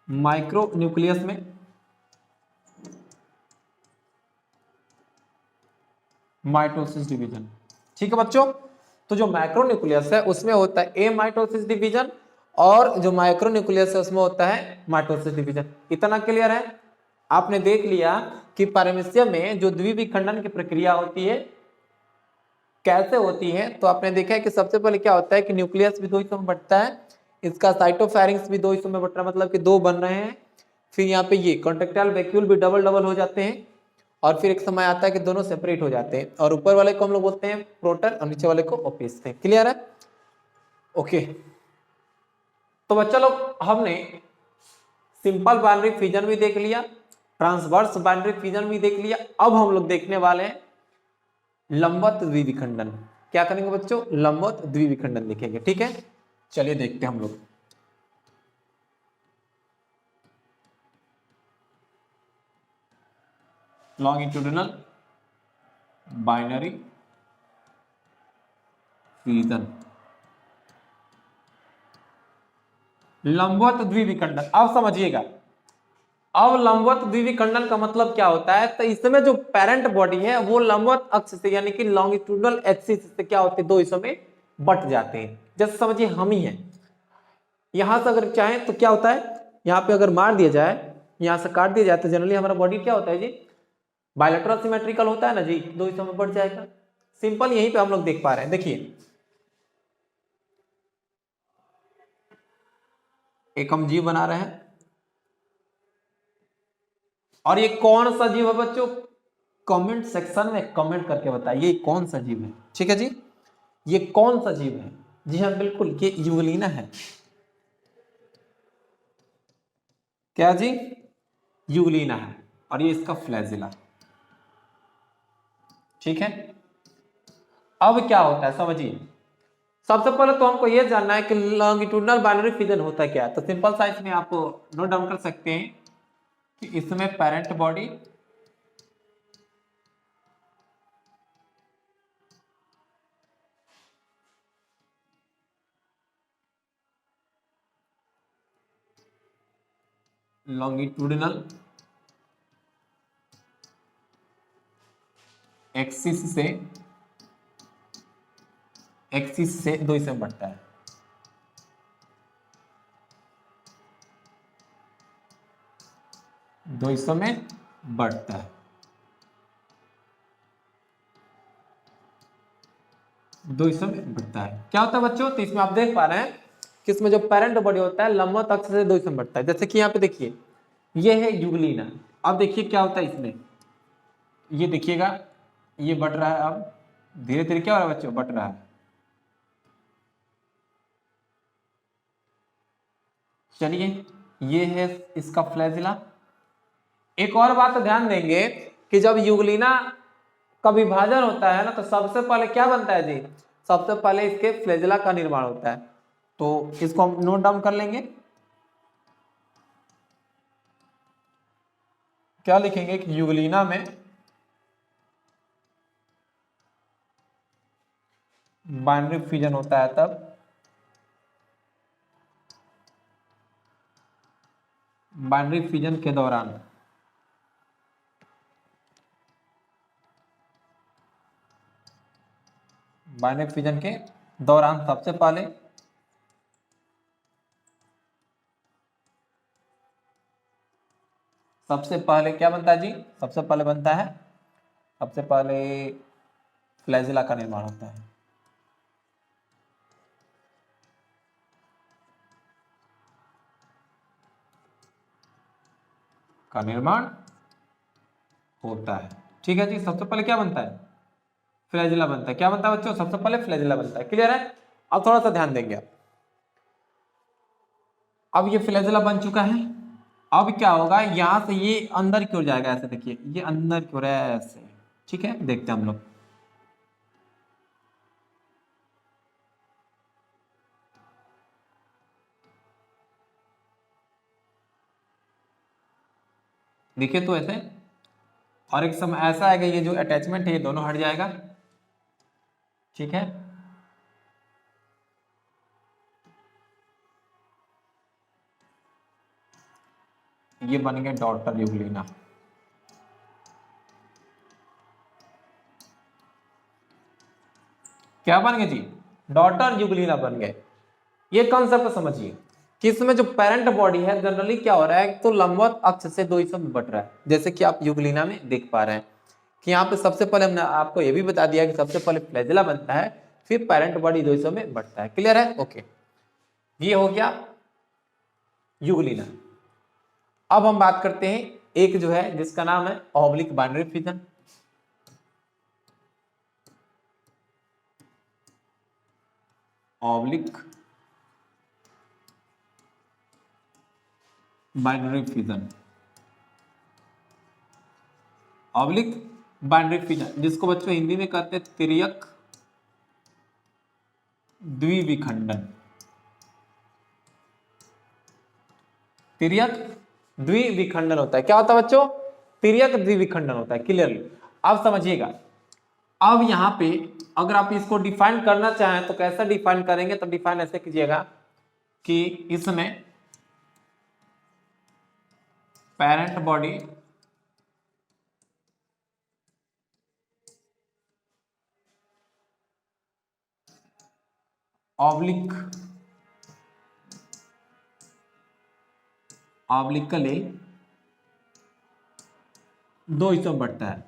माइक्रो न्यूक्लियस में माइटोसिस डिवीजन। ठीक है बच्चों, तो जो मैक्रो न्यूक्लियस है उसमें होता है ए माइटोसिस डिवीजन, और जो माइक्रो न्यूक्लियस है उसमें होता है माइटोसिस डिवीजन। इतना क्लियर है? आपने देख लिया कि पैरामीशियम में जो द्विविखंडन की प्रक्रिया होती है कैसे होती है। तो आपने देखा है कि सबसे पहले क्या होता है कि न्यूक्लियस भी दो हिस्सों में बंटता है, इसका साइटोफेरिंक्स भी दो हिस्सों में बट रहा है, मतलब कि दो बन रहे हैं। फिर यहाँ पे ये कॉन्ट्रेक्टाइल वैक्यूल भी डबल डबल हो जाते हैं, और फिर एक समय आता है कि दोनों सेपरेट हो जाते हैं, और ऊपर वाले को हम लोग बोलते हैं प्रोटन और नीचे वाले को ओपेस्ट। क्लियर है? ओके। तो बच्चा लोग हमने सिंपल बाइनरी फिजन भी देख लिया, ट्रांसवर्स बाइनरी फिजन भी देख लिया। अब हम लोग देखने वाले हैं लंबवत द्विविखंडन। क्या करेंगे बच्चों? लंबवत द्विविखंडन लिखेंगे। ठीक है, चलिए देखते हैं हम लोग। लॉन्गिट्यूडिनल बाइनरी फिजन, लंबवत द्विविखंडन। अब समझिएगा, अब लंबवत द्विविखंडन का मतलब क्या होता है? तो इसमें जो पेरेंट बॉडी है वो लंबवत अक्ष से यानी कि लॉन्गिट्यूडनल एक्सिस से क्या होते हैं, दो हिस्सों में बट जाते हैं। जैसे समझिए हम ही हैं, यहां से अगर चाहें तो क्या होता है, यहाँ पे अगर मार दिया जाए, यहां से काट दिया जाए, तो जनरली हमारा बॉडी क्या होता है जी? बायलैटरल सिमेट्रिकल होता है ना जी, दो हिस्सों में बढ़ जाएगा। सिंपल यहीं पे हम लोग देख पा रहे हैं। देखिए, एक हम जीव बना रहे हैं, और ये कौन सा जीव है बच्चों? कमेंट सेक्शन में कमेंट करके बताइए कौन सा जीव है। ठीक है जी, ये कौन सा जीव है? जी हाँ बिल्कुल, ये यूग्लिना है। क्या जी? यूग्लिना है, और ये इसका फ्लैजिला। ठीक है, अब क्या होता है समझिए। सबसे पहले तो हमको यह जानना है कि लॉन्गिट्यूडनल बाइनरी फिजन होता है क्या। तो सिंपल सा इसमें आप नोट डाउन कर सकते हैं कि इसमें पेरेंट बॉडी, लॉन्गिट्यूडनल एक्सिस से दो हिस्से में बढ़ता है। दो हिस्सों में बढ़ता है, दो हिस्सों में बढ़ता है। क्या होता है बच्चों? तो इसमें आप देख पा रहे हैं कि इसमें जो पेरेंट बॉडी होता है लंबवत अक्ष से दो हिस्सों में बढ़ता है। जैसे कि यहाँ पे देखिए, ये है यूग्लिना। अब देखिए क्या होता है इसमें, ये देखिएगा, ये बढ़ रहा है। अब धीरे धीरे क्या हो रहा है बच्चों? बढ़ रहा है। चलिए, ये है इसका फ्लैजिला। एक और बात ध्यान देंगे कि जब यूग्लिना का विभाजन होता है ना, तो सबसे पहले क्या बनता है जी? सबसे पहले इसके फ्लैजिला का निर्माण होता है। तो इसको हम नोट डाउन कर लेंगे। क्या लिखेंगे कि यूग्लिना में बाइनरी फ्यूजन होता है, तब बाइनरी फ्यूजन के दौरान बाइनरी फिजन के दौरान सबसे पहले क्या बनता है जी? सबसे पहले बनता है, सबसे पहले फ्लैजिला का निर्माण होता है। का निर्माण होता है, ठीक है जी। सबसे पहले क्या बनता है? फ्लैजिला बनता है। क्या बनता है बच्चों? सबसे पहले फ्लैजिला बनता है। क्लियर है? अब थोड़ा सा ध्यान देंगे आप। अब ये फ्लैजिला बन चुका है। अब क्या होगा, यहां से ये अंदर की ओर जाएगा, ऐसे देखिए, ये अंदर की ओर ऐसे, ठीक है। देखते हैं हम लोग। देखिए तो ऐसे, और एक समय ऐसा आएगा, ये जो अटैचमेंट है ये दोनों हट जाएगा, ठीक है। ये बन गया डॉटर यूग्लिना। क्या बन गए जी? डॉटर यूग्लिना बन गए। ये कंसेप्ट समझिए कि इसमें जो पेरेंट बॉडी है जनरली क्या हो रहा है, तो लंबवत अक्ष से दो हिस्सों में बट रहा है, जैसे कि आप यूग्लिना में देख पा रहे हैं कि यहाँ पे सबसे पहले हमने आपको ये भी बता दिया कि सबसे पहले फ्लैजिला बनता है, फिर पेरेंट बॉडी दो हिस्सों में बटता है। क्लियर है? ओके, ये हो गया यूग्लिना। अब हम बात करते हैं एक जो है जिसका नाम है oblique binary fission. Oblique binary fission, oblique binary fission, जिसको बच्चों हिंदी में कहते हैं तिर्यक द्विविखंडन। तिर्यक द्विविखंडन होता है। क्या होता है बच्चों? तिर्यक द्विविखंडन होता है। क्लियरली अब समझिएगा। अब यहां पे अगर आप इसको डिफाइन करना चाहें तो कैसे डिफाइन करेंगे? तो डिफाइन ऐसे कीजिएगा कि इसमें पेरेंट बॉडी ऑब्लिक ऑब्लिकली दो हिस्सों में बढ़ता है।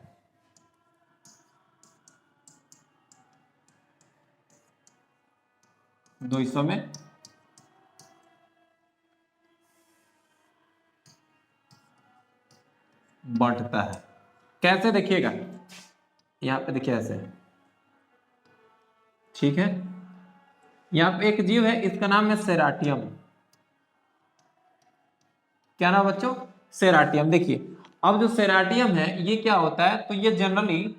दो हिस्सों में बढ़ता है। कैसे? देखिएगा, यहां पे देखिए ऐसे, ठीक है। यहां पे एक जीव है, इसका नाम है सेराटियम। क्या नाम बच्चों? सेराटियम। देखिए अब जो सेराटियम है ये क्या होता है, तो ये जनरली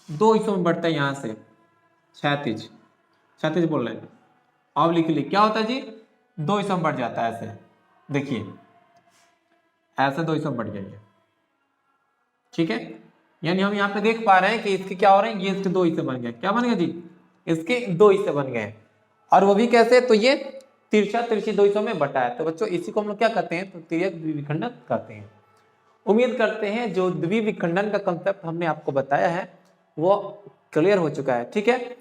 दो हिस्सों में बढ़ता है। यहां से क्षैतिज, क्षैतिज बोल रहे हैं, ऑब्लिकली क्या होता है जी? दो हिस्सों में बढ़ जाता है ऐसे। देखिए ऐसे दो हिस्सों में बढ़ जाएंगे, ठीक है। यानी हम यहाँ पे देख पा रहे हैं कि इसके क्या हो रहे हैं, ये इसके दो हिस्से बन गए। क्या बन गए जी? इसके दो हिस्से बन गए। और वो भी कैसे? तो ये तिरछा तिरछी दो हिस्सों में बटा है। तो बच्चों इसी को हम लोग क्या कहते हैं? तो तिर्यक द्विविखंडन कहते हैं। उम्मीद करते हैं जो द्विविखंडन का कंसेप्ट हमने आपको बताया है वो क्लियर हो चुका है, ठीक है।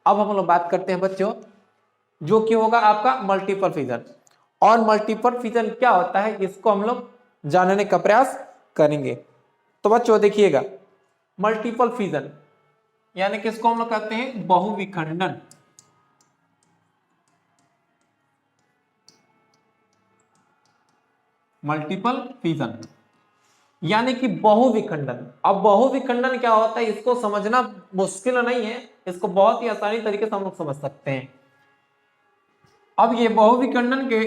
अब हम लोग बात करते हैं बच्चों जो कि होगा आपका मल्टीपल फिजन। और मल्टीपल फिजन क्या होता है इसको हम लोग जानने का प्रयास करेंगे। तो बच्चों देखिएगा, मल्टीपल फिजन यानी कि इसको हम लोग कहते हैं बहुविखंडन। मल्टीपल फिजन यानी कि बहुविखंडन। अब बहुविखंडन क्या होता है इसको समझना मुश्किल नहीं है, इसको बहुत ही आसानी तरीके से हम लोग समझ सकते हैं। अब ये बहुविखंडन के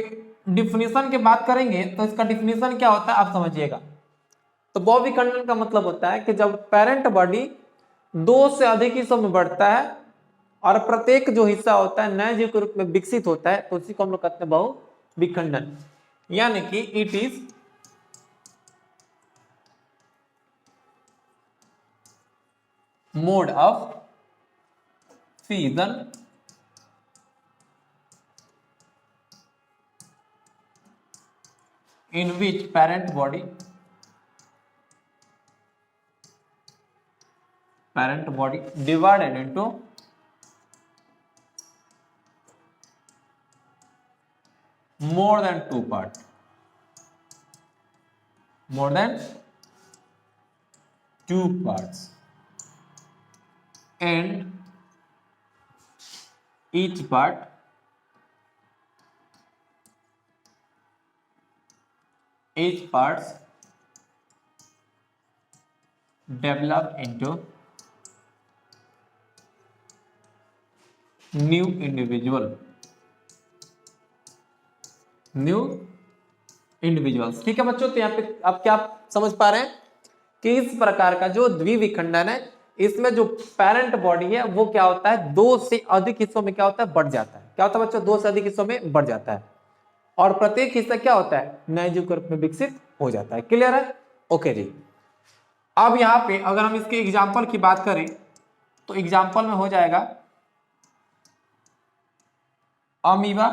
डिफिनीशन की बात करेंगे तो इसका डिफिनीशन क्या होता है आप समझिएगा। तो बहुविखंडन का मतलब होता है कि जब पेरेंट बॉडी दो से अधिक हिस्सों में बढ़ता है और प्रत्येक जो हिस्सा होता है नए जीव के रूप में विकसित होता है, तो उसी को हम लोग कहते हैं बहुविखंडन। यानी कि it is mode of fission in which parent body divided into more than 2 part, more than 2 parts, and each parts develop into new individuals. ठीक है बच्चों, तो यहाँ पे आप क्या समझ पा रहे हैं कि इस प्रकार का जो द्विविखंडन है, इसमें जो पेरेंट बॉडी है वो क्या होता है, 2 से अधिक हिस्सों में क्या होता है, बढ़ जाता है। क्या होता है बच्चों, 2 से अधिक हिस्सों में बढ़ जाता है, और प्रत्येक हिस्सा क्या होता है, नए जीव के रूप में विकसित हो जाता है। क्लियर है? ओके जी। अब यहाँ पे अगर हम इसके एग्जाम्पल की बात करें तो एग्जाम्पल में हो जाएगा अमीबा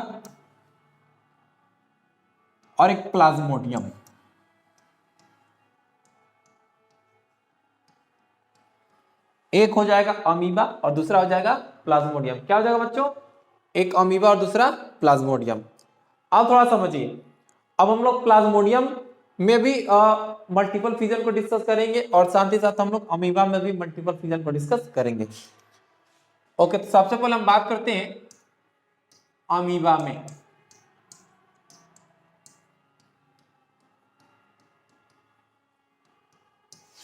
और एक प्लाज्मोडियम। एक हो जाएगा अमीबा और दूसरा हो जाएगा प्लाज्मोडियम। क्या हो जाएगा बच्चों, एक अमीबा और दूसरा प्लाज्मोडियम। अब थोड़ा समझिए, अब हम लोग प्लाज्मोडियम में भी मल्टीपल फ्यूजन को डिस्कस करेंगे और साथ ही साथ हम लोग अमीबा में भी मल्टीपल फ्यूजन को डिस्कस करेंगे। ओके, तो सबसे पहले हम बात करते हैं अमीबा में।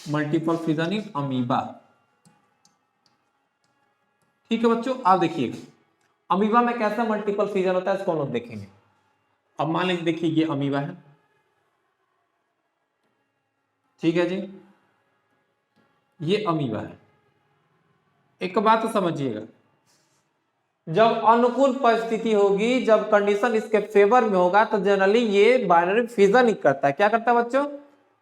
Multiple fusion in amoeba. ठीक है बच्चों, आप देखिएगा अमीबा में कैसा मल्टीपल फ्यूजन होता है, इसको हम लोग देखेंगे। अब मान लीजिए, देखिए ये अमीबा है, ठीक है जी, ये अमीबा है। एक बात तो समझिएगा, जब अनुकूल परिस्थिति होगी, जब कंडीशन इसके फेवर में होगा, तो जनरली ये बाइनरी फ्यूजन ही करता है। क्या करता है बच्चों,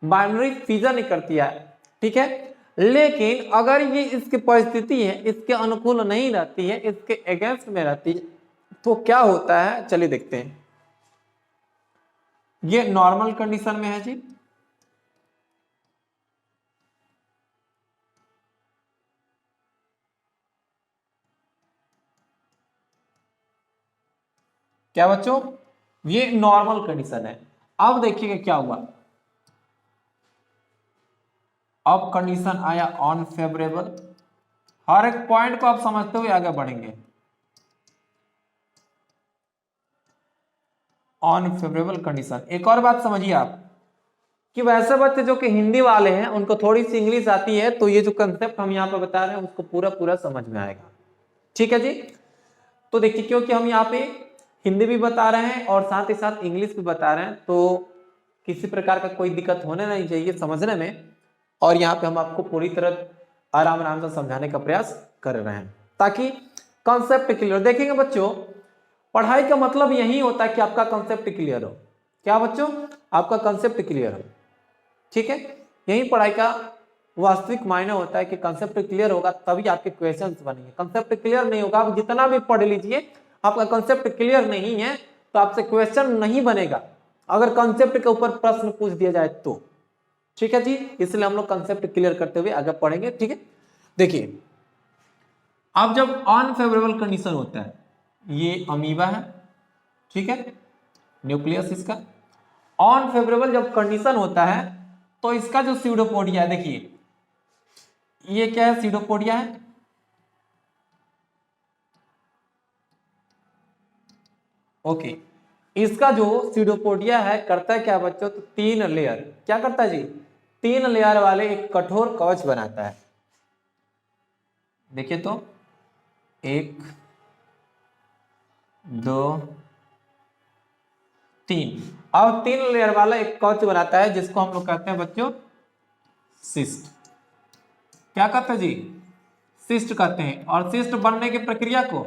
बाइनरी फ्यूजन ही करती है। ठीक है, लेकिन अगर ये इसकी परिस्थिति है, इसके अनुकूल नहीं रहती है, इसके अगेंस्ट में रहती है, तो क्या होता है, चलिए देखते हैं। ये नॉर्मल कंडीशन में है जी, क्या बच्चों, ये नॉर्मल कंडीशन है। अब देखिएगा क्या हुआ, अब कंडीशन आया अनफेवरेबल। हर एक पॉइंट को आप समझते हुए आगे बढ़ेंगे। Unfavourable condition. एक और बात समझिए आप कि वैसे बच्चे जो कि हिंदी वाले हैं, उनको थोड़ी सी इंग्लिश आती है, तो ये जो कंसेप्ट हम यहाँ पे बता रहे हैं उसको पूरा पूरा समझ में आएगा। ठीक है जी, तो देखिए क्योंकि हम यहाँ पे हिंदी भी बता रहे हैं और साथ ही साथ इंग्लिश भी बता रहे हैं, तो किसी प्रकार का कोई दिक्कत होने नहीं चाहिए समझने में। और यहाँ पे हम आपको पूरी तरह आराम आराम से समझाने का प्रयास कर रहे हैं ताकि कॉन्सेप्ट क्लियर। देखेंगे बच्चों, पढ़ाई का मतलब यही होता है कि आपका कॉन्सेप्ट क्लियर हो। क्या बच्चों, आपका कॉन्सेप्ट क्लियर हो। ठीक है, यही पढ़ाई का वास्तविक मायने होता है कि कॉन्सेप्ट क्लियर होगा तभी आपके क्वेश्चंस बनेंगे। कॉन्सेप्ट क्लियर नहीं होगा, आप जितना भी पढ़ लीजिए, आपका कॉन्सेप्ट क्लियर नहीं है तो आपसे क्वेश्चन नहीं बनेगा, अगर कॉन्सेप्ट के ऊपर प्रश्न पूछ दिया जाए तो। ठीक है जी, इसलिए हम लोग कॉन्सेप्ट क्लियर करते हुए आगे पढ़ेंगे। ठीक है, देखिए अब जब अनफेवरेबल कंडीशन होता है, ये अमीबा है, ठीक है, न्यूक्लियस इसका। अनफेवरेबल जब कंडीशन होता है तो इसका जो सीडोपोडिया है, देखिए ये क्या है, सीडोपोडिया है। ओके, इसका जो सीडोपोडिया है करता है क्या बच्चों, तो 3 लेयर, क्या करता है जी, 3 लेयर वाले एक कठोर कवच बनाता है। देखिए तो 1 2 3, और 3 लेयर वाला एक कवच बनाता है जिसको हम लोग कहते हैं बच्चों सिस्ट। क्या कहते हैं जी, सिस्ट कहते हैं। और सिस्ट बनने की प्रक्रिया को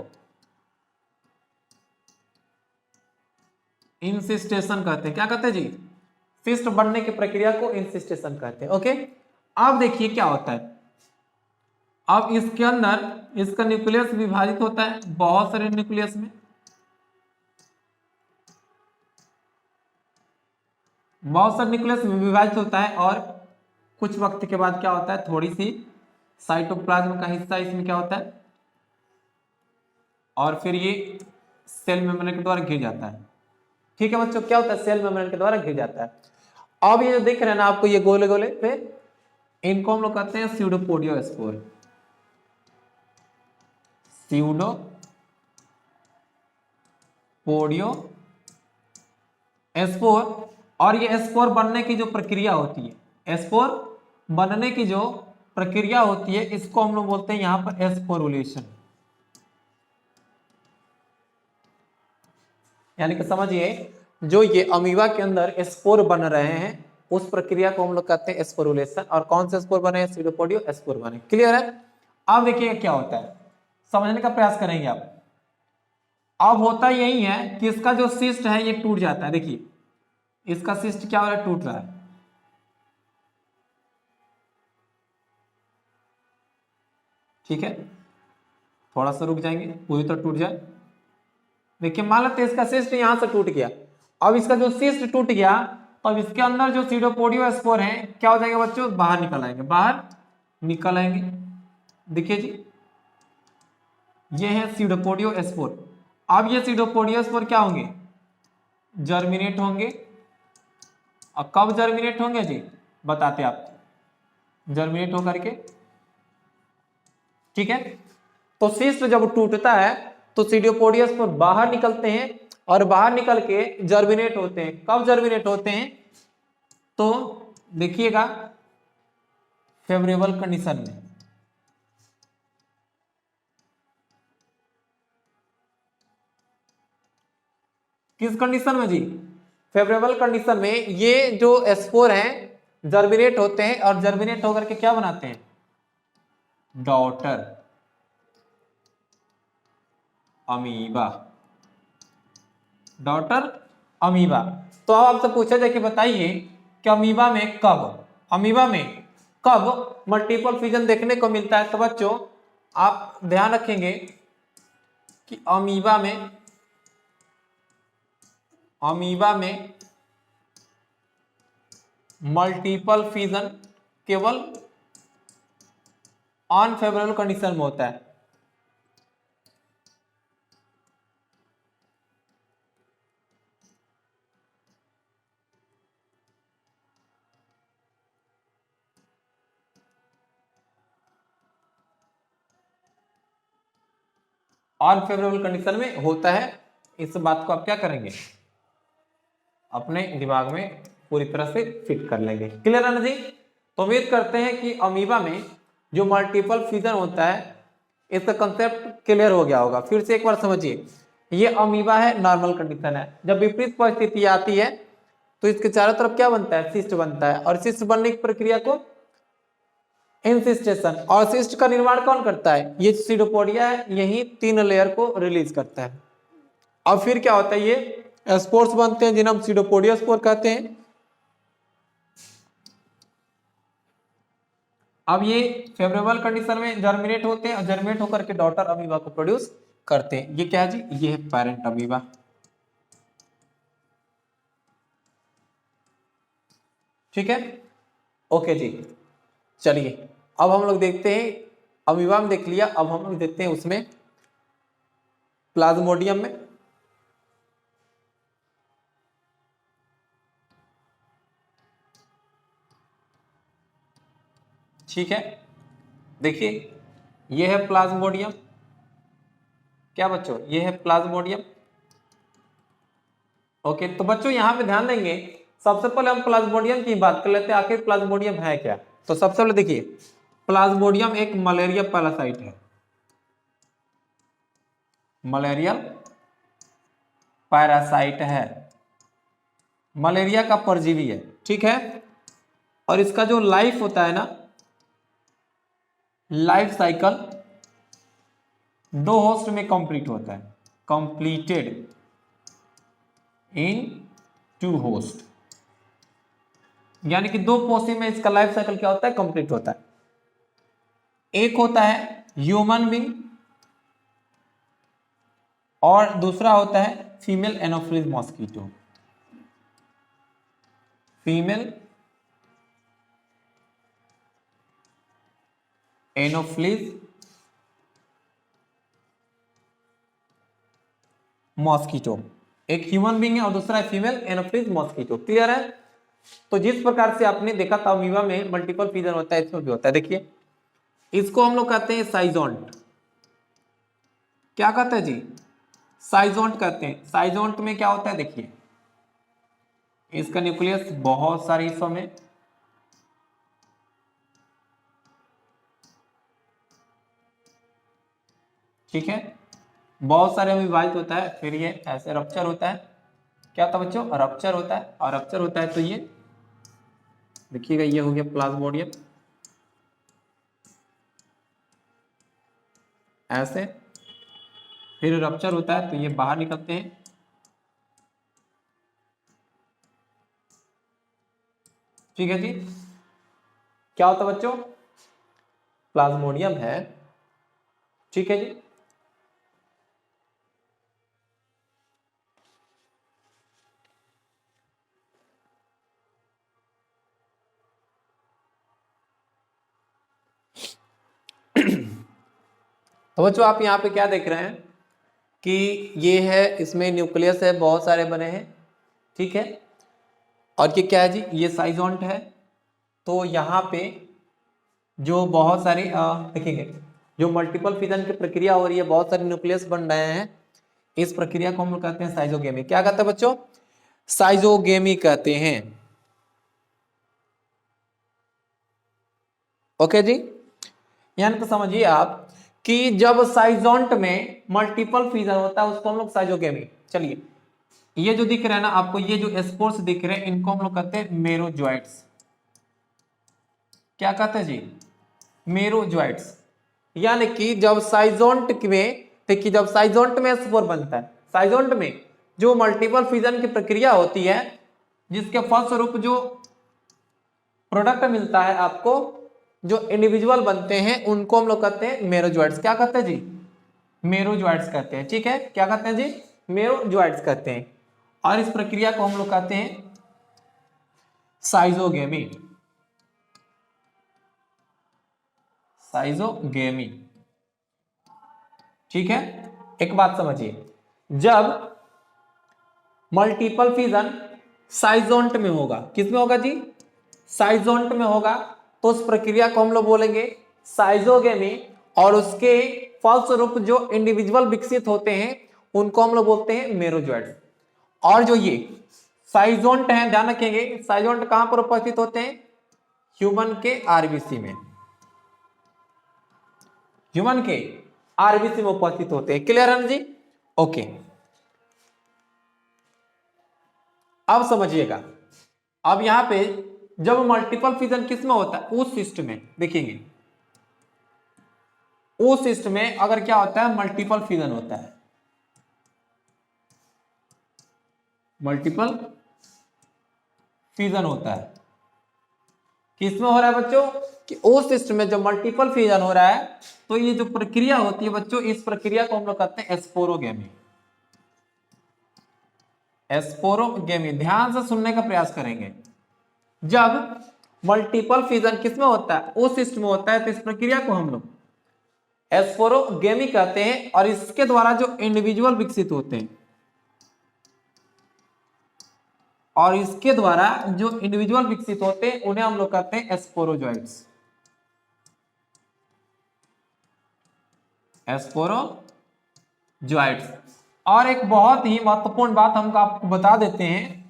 इंसिस्टेशन कहते हैं। क्या कहते हैं जी, सिस्ट बनने की प्रक्रिया को इंसिस्टेशन कहते हैं। ओके, अब देखिए क्या होता है, अब इसके अंदर इसका न्यूक्लियस विभाजित होता है बहुत सारे न्यूक्लियस में, बहुत सारे न्यूक्लियस में विभाजित होता है, और कुछ वक्त के बाद क्या होता है, थोड़ी सी साइटोप्लाज्म का हिस्सा इसमें क्या होता है, और फिर ये सेल मेम्ब्रेन के द्वारा घिर जाता है। ठीक है बच्चों, क्या होता है, सेल मेम्ब्रेन के द्वारा घिर जाता है। अब ये जो दिख रहे हैं ना आपको, ये गोले गोले पे, इनको हम लोग कहते हैं स्यूडोपोडियोस्पोर। स्यूडोपोडियोस्पोर। और ये स्पोर बनने की जो प्रक्रिया होती है, स्पोर बनने की जो प्रक्रिया होती है, इसको हम लोग बोलते हैं यहां पर स्पोरुलेशन। यानी कि समझिए, जो ये अमीबा के अंदर स्पोर बन रहे हैं, उस प्रक्रिया को हम लोग कहते हैं स्पोरुलेशन। और कौन से स्पोर बने, स्यूडोपोडियो स्पोर बने। क्लियर है। अब देखिए क्या होता है, समझने का प्रयास करेंगे आप। अब होता यही है कि इसका जो सिस्ट है ये टूट जाता है। देखिए इसका सिस्ट क्या हो रहा है, टूट रहा है। ठीक है, थोड़ा सा रुक जाएंगे, पूरी तरह टूट जाए। देखिए मान लेते हैं इसका सिस्ट यहां से टूट गया। अब इसका जो सिस्ट टूट गया, तो अब इसके अंदर जो सीडोपोडियो स्पोर है क्या हो जाएगा बच्चों, बाहर निकल आएंगे, बाहर निकल आएंगे। देखिए जी, ये है सीडोपोडियो स्पोर। अब ये सीडोपोडियो स्पोर क्या होंगे, जर्मिनेट होंगे। अब कब जर्मिनेट होंगे जी, बताते आपको, जर्मिनेट होकर के। ठीक है, तो सिस्ट जब टूटता है तो सीडियोपोडियस पर बाहर निकलते हैं, और बाहर निकल के जर्मिनेट होते हैं। कब जर्मिनेट होते हैं, तो देखिएगा फेवरेबल कंडीशन में। किस कंडीशन में जी, फेवरेबल कंडीशन में। ये जो स्पोर हैं जर्मिनेट होते हैं, और जर्मिनेट होकर के क्या बनाते हैं, डॉटर अमीबा। Daughter amoeba. तो अब आपसे पूछा जाए कि बताइए कि अमीबा में कब, अमीबा में कब मल्टीपल फ्यूजन देखने को मिलता है। तो बच्चों आप ध्यान रखेंगे कि अमीबा में मल्टीपल फ्यूजन केवल अनफेवरेबल कंडीशन में होता है। अनफेवरेबल कंडीशन में होता है। इस बात को आप क्या करेंगे, अपने दिमाग में पूरी तरह से फिट कर लेंगे। क्लियर है ना जी। तो उम्मीद करते हैं कि अमीबा में जो मल्टीपल फ्यूजन होता है, इसका कंसेप्ट क्लियर हो गया होगा। फिर से एक बार समझिए, ये अमीबा है, नॉर्मल कंडीशन है। जब विपरीत परिस्थिति आती है तो इसके चारों तरफ क्या बनता है, सिस्ट बनता है। और सिस्ट बनने की प्रक्रिया को इंसिस्टेशन। और सिस्ट का निर्माण कौन करता है, ये सीडोपोडिया है, यही 3 लेयर को रिलीज करता है। अब फिर क्या होता है, ये स्पोर्स बनते हैं जिन्हें हम सीडोपोडिया स्पोर कहते हैं। अब ये फेवरेबल कंडीशन में जर्मिनेट होते हैं, और जर्मिनेट होकर के डॉटर अमीबा को प्रोड्यूस करते हैं। ये क्या है जी, ये है पेरेंट अमीबा। ठीक है, ओके जी। चलिए अब हम लोग देखते हैं, अमीबा में देख लिया, अब हम लोग देखते हैं उसमें प्लाज्मोडियम में। ठीक है, देखिए ये है प्लाज्मोडियम। क्या बच्चों, ये है प्लाज्मोडियम। ओके, तो बच्चों यहां पे ध्यान देंगे, सबसे पहले हम प्लाज्मोडियम की बात कर लेते हैं, आखिर प्लाज्मोडियम है क्या। तो सबसे पहले देखिए, प्लाज्मोडियम एक मलेरिया पैरासाइट है, मलेरिया पैरासाइट है, मलेरिया का परजीवी है। ठीक है, और इसका जो लाइफ होता है ना, लाइफ साइकिल 2 होस्ट में कंप्लीट होता है, कंप्लीटेड इन 2 होस्ट। यानी कि 2 पोषी में इसका लाइफ साइकिल क्या होता है, कंप्लीट होता है। एक होता है ह्यूमन बींग, और दूसरा होता है female Anopheles mosquito, female Anopheles mosquito. एक ह्यूमन बीइंग है और दूसरा है फीमेल एनोफिलिस मॉस्किटो। क्लियर है? तो जिस प्रकार से आपने देखा था अमीबा में मल्टीपल फीजन होता है, इसमें भी होता है। देखिए इसको हम लोग कहते हैं साइजोंट। क्या कहते हैं जी? साइजोंट कहते हैं। साइजोंट में क्या होता है देखिए, इसका न्यूक्लियस बहुत सारे हिस्सों में, ठीक है, बहुत सारे में विभाजित होता है, फिर ये ऐसे रप्चर होता है। क्या होता है बच्चों? रप्चर होता है, और रप्चर होता है तो ये देखिएगा, ये हो गया प्लाज्मोडियम, ऐसे, फिर रप्चर होता है तो ये बाहर निकलते हैं। ठीक है जी, क्या होता है बच्चों? प्लाज्मोडियम है। ठीक है जी, तो बच्चों आप यहाँ पे क्या देख रहे हैं कि ये है, इसमें न्यूक्लियस है, बहुत सारे बने हैं। ठीक है, और ये क्या है जी? ये साइजोंट है। तो यहाँ पे जो बहुत सारी देखेंगे, जो मल्टीपल फिजन की प्रक्रिया हो रही है, बहुत सारे न्यूक्लियस बन रहे हैं, इस प्रक्रिया को हम लोग कहते हैं साइजोगेमी। क्या कहते हैं बच्चों? साइजोगेमी कहते हैं। ओके जी, यानी तो समझिए आप कि जब साइजोंट में मल्टीपल फिजन होता है उसको हम लोग साइजोगेमी। चलिए ये जो दिख रहा है ना आपको, ये जो स्पोर्स दिख रहे हैं, इनको हम लोग कहते हैं मेरोजोइट्स। क्या कहते हैं जी? मेरोजोइट्स। यानी कि जब साइजोंट में, देखिए जब साइजोंट में स्पोर बनता है, साइजोंट में जो मल्टीपल फिजन की प्रक्रिया होती है, जिसके फलस्वरूप जो प्रोडक्ट मिलता है आपको, जो इंडिविजुअल बनते हैं, उनको हम लोग कहते हैं मेरोजोइट्स। क्या कहते हैं जी? मेरोजोइट्स कहते हैं। ठीक है, क्या कहते हैं जी? मेरोजोइट्स कहते हैं। और इस प्रक्रिया को हम लोग कहते हैं साइजोगेमी। साइजोगेमी। ठीक है, एक बात समझिए, जब मल्टीपल फिजन साइजोंट में होगा, किसमें होगा जी? साइजोंट में होगा, तो उस प्रक्रिया को हम लोग बोलेंगे साइजोगेमी। और उसके फलस्वरूप जो इंडिविजुअल विकसित होते हैं उनको हम लोग बोलते हैं मेरोजोइट्स। और जो ये साइजोंट हैं, ध्यान रखेंगे, साइजोंट कहां पर उपस्थित होते हैं? ह्यूमन के आरबीसी में, ह्यूमन के आरबीसी में उपस्थित होते हैं। क्लियर है ना जी? ओके, अब समझिएगा, अब यहां पे जब मल्टीपल फिजन किस में होता है? उस सिस्ट में। देखेंगे उस सिस्ट में अगर क्या होता है? मल्टीपल फिजन होता है। मल्टीपल फिजन होता है किसमें हो रहा है बच्चों? कि उस सिस्ट में जब मल्टीपल फिजन हो रहा है, तो ये जो प्रक्रिया होती है बच्चों, इस प्रक्रिया को हम लोग कहते हैं स्पोरोगेमी। स्पोरोगेमी, ध्यान से सुनने का प्रयास करेंगे। जब मल्टीपल फिजन किसमें होता है? उस सिस्ट में होता है, तो इस प्रक्रिया को हम लोग स्पोरोगेमी कहते हैं। और इसके द्वारा जो इंडिविजुअल विकसित होते हैं, और इसके द्वारा जो इंडिविजुअल विकसित होते हैं, उन्हें हम लोग कहते हैं स्पोरोजोइट्स। स्पोरोजोइट्स। और एक बहुत ही महत्वपूर्ण बात हम आपको बता देते हैं,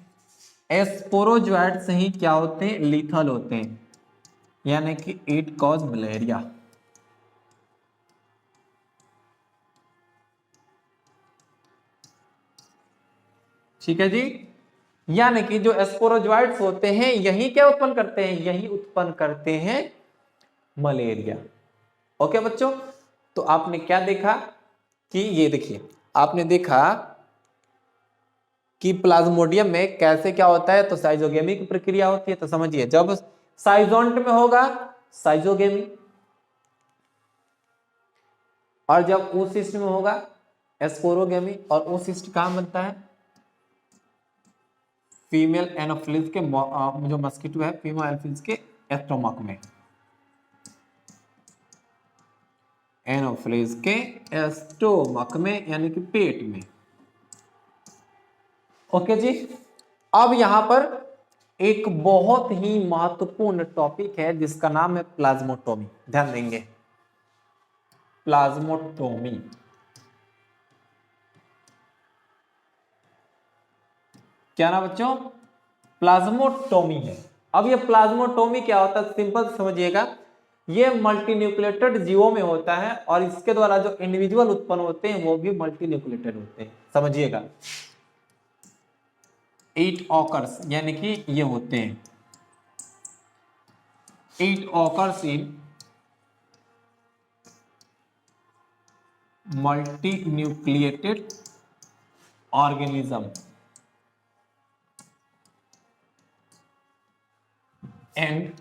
स्पोरोजोइट्स ही क्या होते हैं? लीथल होते हैं, यानी कि इट कॉज मलेरिया। ठीक है जी, यानी कि जो स्पोरोजोइट्स होते हैं, यही क्या उत्पन्न करते हैं? यही उत्पन्न करते हैं मलेरिया। ओके बच्चों, तो आपने क्या देखा कि ये देखिए, आपने देखा कि प्लाज्मोडियम में कैसे क्या होता है, तो साइजोगेमी की प्रक्रिया होती है। तो समझिए, जब साइजोंट में होगा साइजोगेमी, और जब oocyst में होगा स्पोरोगेमी। और oocyst कहां बनता है? फीमेल एनोफिलिस के जो मस्किटो है, फीमेल एनोफिलिस के एस्टोमक में, एनोफिलिस के एस्टोमक में, यानी कि पेट में। ओके जी। अब यहां पर एक बहुत ही महत्वपूर्ण टॉपिक है जिसका नाम है प्लाज्मोटोमी, ध्यान देंगे। प्लाज्मोटोमी, क्या ना बच्चों, प्लाज्मोटोमी है। अब ये प्लाज्मोटोमी क्या होता है, सिंपल समझिएगा, ये मल्टीन्यूक्लिएटेड जीवों में होता है और इसके द्वारा जो इंडिविजुअल उत्पन्न होते हैं वो भी मल्टीन्यूक्लिएटेड होते हैं, समझिएगा। इट ऑकर्स यानी कि ये होते हैं, it occurs in multinucleated organism and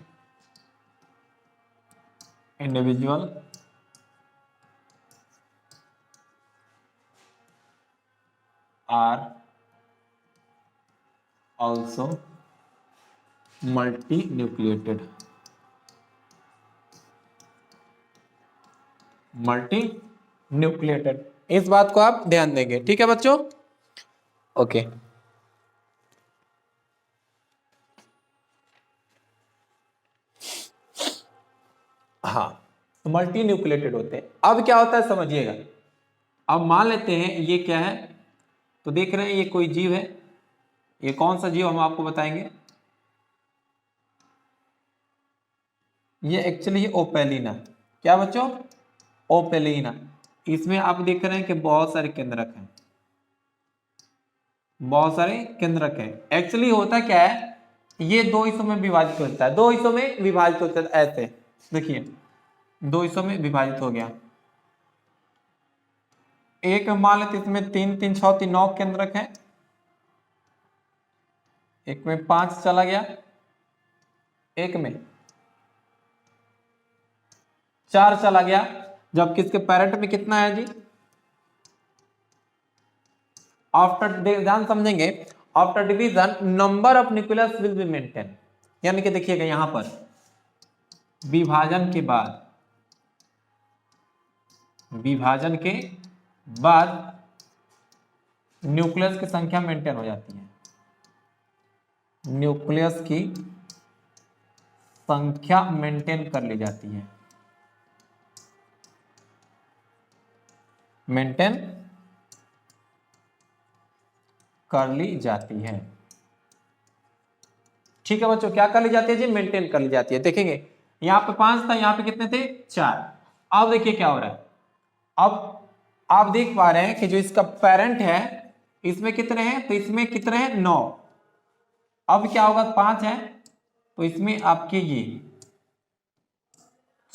individual are also multinucleated, multinucleated, इस बात को आप ध्यान देंगे, ठीक है बच्चों। ओके हाँ, तो मल्टीन्यूक्लिएटेड होते हैं। अब क्या होता है समझिएगा, अब मान लेते हैं ये क्या है, तो देख रहे हैं ये कोई जीव है, ये कौन सा जीव हम आपको बताएंगे, ये एक्चुअली ओपेलिना, क्या बच्चों, ओपेलिना। इसमें आप देख रहे हैं कि बहुत सारे केंद्रक हैं, बहुत सारे केंद्रक हैं। एक्चुअली होता क्या है, ये दो हिस्सों में विभाजित होता है, दो हिस्सों में विभाजित होता है, ऐसे देखिए दो हिस्सों में विभाजित हो गया। एक मान लेते इसमें 3 3 6 3 9 केंद्रक है, एक में 5 चला गया, एक में 4 चला गया, जबकि इसके पेरेंट में कितना है जी, आफ्टर, ध्यान समझेंगे, after division number of nucleus will be maintain, यानी कि देखिएगा यहां पर विभाजन के बाद, विभाजन के बाद न्यूक्लियस की संख्या मेंटेन हो जाती है, न्यूक्लियस की संख्या मेंटेन कर ली जाती है, मेंटेन कर ली जाती है, ठीक है बच्चों, क्या कर ली जाती है जी, मेंटेन कर ली जाती है। देखेंगे यहां पे 5 था, यहां पे कितने थे, 4। अब देखिए क्या हो रहा है, अब आप देख पा रहे हैं कि जो इसका पेरेंट है इसमें कितने हैं, तो इसमें कितने हैं, 9। अब क्या होगा, 5 है तो इसमें आपके ये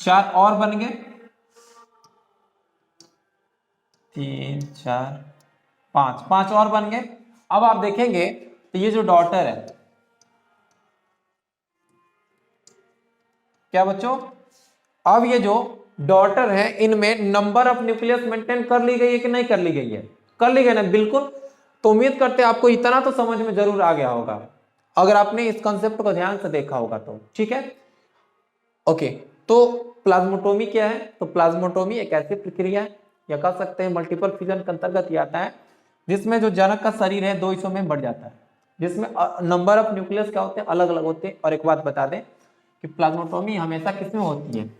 4 और बन गए, 3 4 5, 5 और बन गए। अब आप देखेंगे तो ये जो डॉटर है, क्या बच्चों, अब ये जो डॉटर है इनमें नंबर ऑफ न्यूक्लियस मेंटेन कर ली गई है कि नहीं कर ली गई है, कर ली गई ना, बिल्कुल। तो उम्मीद करते हैं आपको इतना तो समझ में जरूर आ गया होगा, अगर आपने इस कॉन्सेप्ट को ध्यान से देखा होगा तो, ठीक है। ओके, तो प्लाज्मोटोमी क्या है, तो प्लाज्मोटोमी एक ऐसी प्रक्रिया है, या कह सकते हैं मल्टीपल फ्यूजन के अंतर्गत ही आता है, जिसमें जो जनक का शरीर है दो हिस्सों में बढ़ जाता है, जिसमें नंबर ऑफ न्यूक्लियस क्या होते हैं, अलग अलग होते हैं। और एक बात बता दें कि प्लाज्मोटोमी हमेशा किसमें होती है,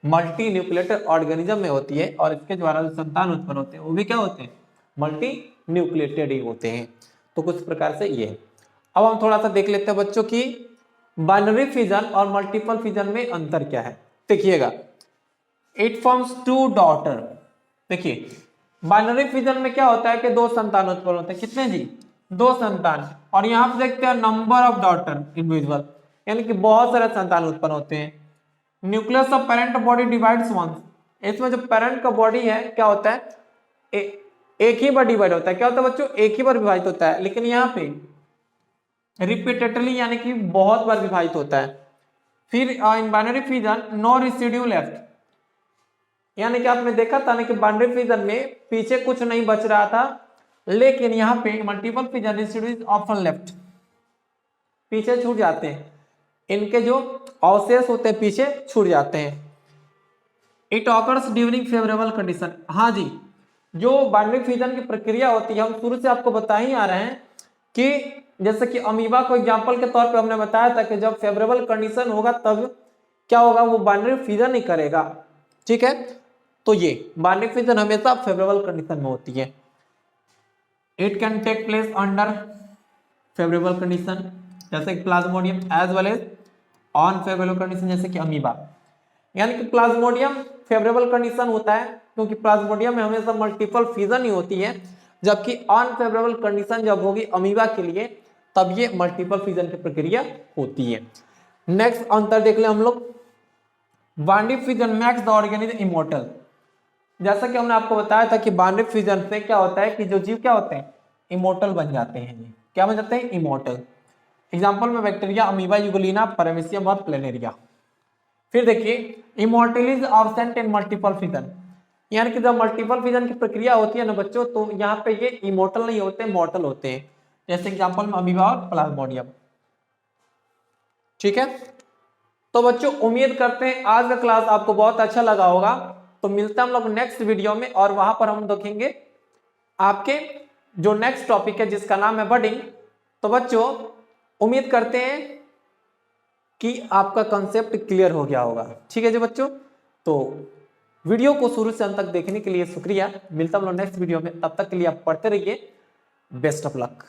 मल्टी न्यूक्लिएटेड ऑर्गेनिज्म में होती है, और इसके द्वारा जो संतान उत्पन्न होते हैं वो भी क्या होते हैं, मल्टी न्यूक्लिएटेड ही होते हैं। तो कुछ प्रकार से ये है। अब हम थोड़ा सा देख लेते हैं बच्चों की बाइनरी फिजन और मल्टीपल फिजन में अंतर क्या है। देखिएगा, इट फॉर्म्स 2 डॉटर। देखिए बाइनरी फिजन में क्या होता है कि 2 संतान उत्पन्न होते हैं, कितने जी, 2 संतान। और यहां पे देखते हैं नंबर ऑफ डॉटर इंडिविजुअल, यानी कि बहुत सारे संतान उत्पन्न होते हैं। Nucleus of parent body divides once, इसमें जो पेरेंट का बॉडी है क्या होता है, एक ही बार डिवाइड होता है, क्या होता है बच्चों, एक ही बार विभाजित होता है। लेकिन यहाँ पे रिपीटेडली यानी कि बहुत बार विभाजित होता है। फिर in binary fission no residue left, यानी कि आपने देखा था ना कि बाइनरी फिजन में पीछे कुछ नहीं बच रहा था, लेकिन यहाँ पे multiple fission residue often left, पीछे छूट जाते हैं, इनके जो अवशेष होते हैं पीछे छूट जाते हैं। It occurs during favourable condition, हाँ जी, जो बाइनरी फ्यूजन की प्रक्रिया होती है हम शुरू से आपको बता ही आ रहे हैं कि जैसे कि अमीबा को एग्जांपल के तौर पे हमने बताया था कि जब फेवरेबल कंडीशन होगा तब क्या होगा, वो बाइनरी फ्यूजन ही करेगा। ठीक है, तो ये बाइनरी फ्यूजन हमेशा फेवरेबल कंडीशन में होती है। It can take place under favourable condition जैसे कि plasmodium as well as unfavourable condition जैसे कि अमीबा। यानी कि प्लाज्मोडियम फेवरेबल कंडीशन होता है क्योंकि प्लाज्मोडियम में हमेशा मल्टीपल फ्यूजन ही होती है, जबकि अनफेवरेबल कंडीशन जब होगी अमीबा के लिए तब ये मल्टीपल फ्यूजन की प्रक्रिया होती है। नेक्स्ट अंतर देख ले हम लोग, binary fusion makes the organism immortal. जैसा कि हमने आपको बताया था कि बाइनरी फ्यूजन से क्या होता है कि जो जीव क्या होते हैं, इमॉर्टल बन जाते हैं। ये क्या बन जाते हैं, इमॉर्टल। एग्जाम्पल में बैक्टीरिया, अमीबा, यूगोलिना, पैरामीशियम और प्लेनेरिया। फिर देखिए immortal is absent in multiple fusion, यानी कि जब मल्टीपल फ्यूजन की प्रक्रिया होती है ना बच्चों, तो यहाँ पे ये इमॉर्टल नहीं होते, मॉर्टल होते हैं। जैसे एग्जाम्पल में अमीबा और प्लाज्मोडियम। ठीक है, तो बच्चों उम्मीद करते हैं आज का क्लास आपको बहुत अच्छा लगा होगा। तो मिलते हैं हम लोग नेक्स्ट वीडियो में और वहां पर हम देखेंगे आपके जो नेक्स्ट टॉपिक है जिसका नाम है बडिंग। तो बच्चों उम्मीद करते हैं कि आपका कंसेप्ट क्लियर हो गया होगा। ठीक है जी बच्चों, तो वीडियो को शुरू से अंत तक देखने के लिए शुक्रिया। मिलता हम लोग नेक्स्ट वीडियो में, तब तक के लिए आप पढ़ते रहिए। Best of luck.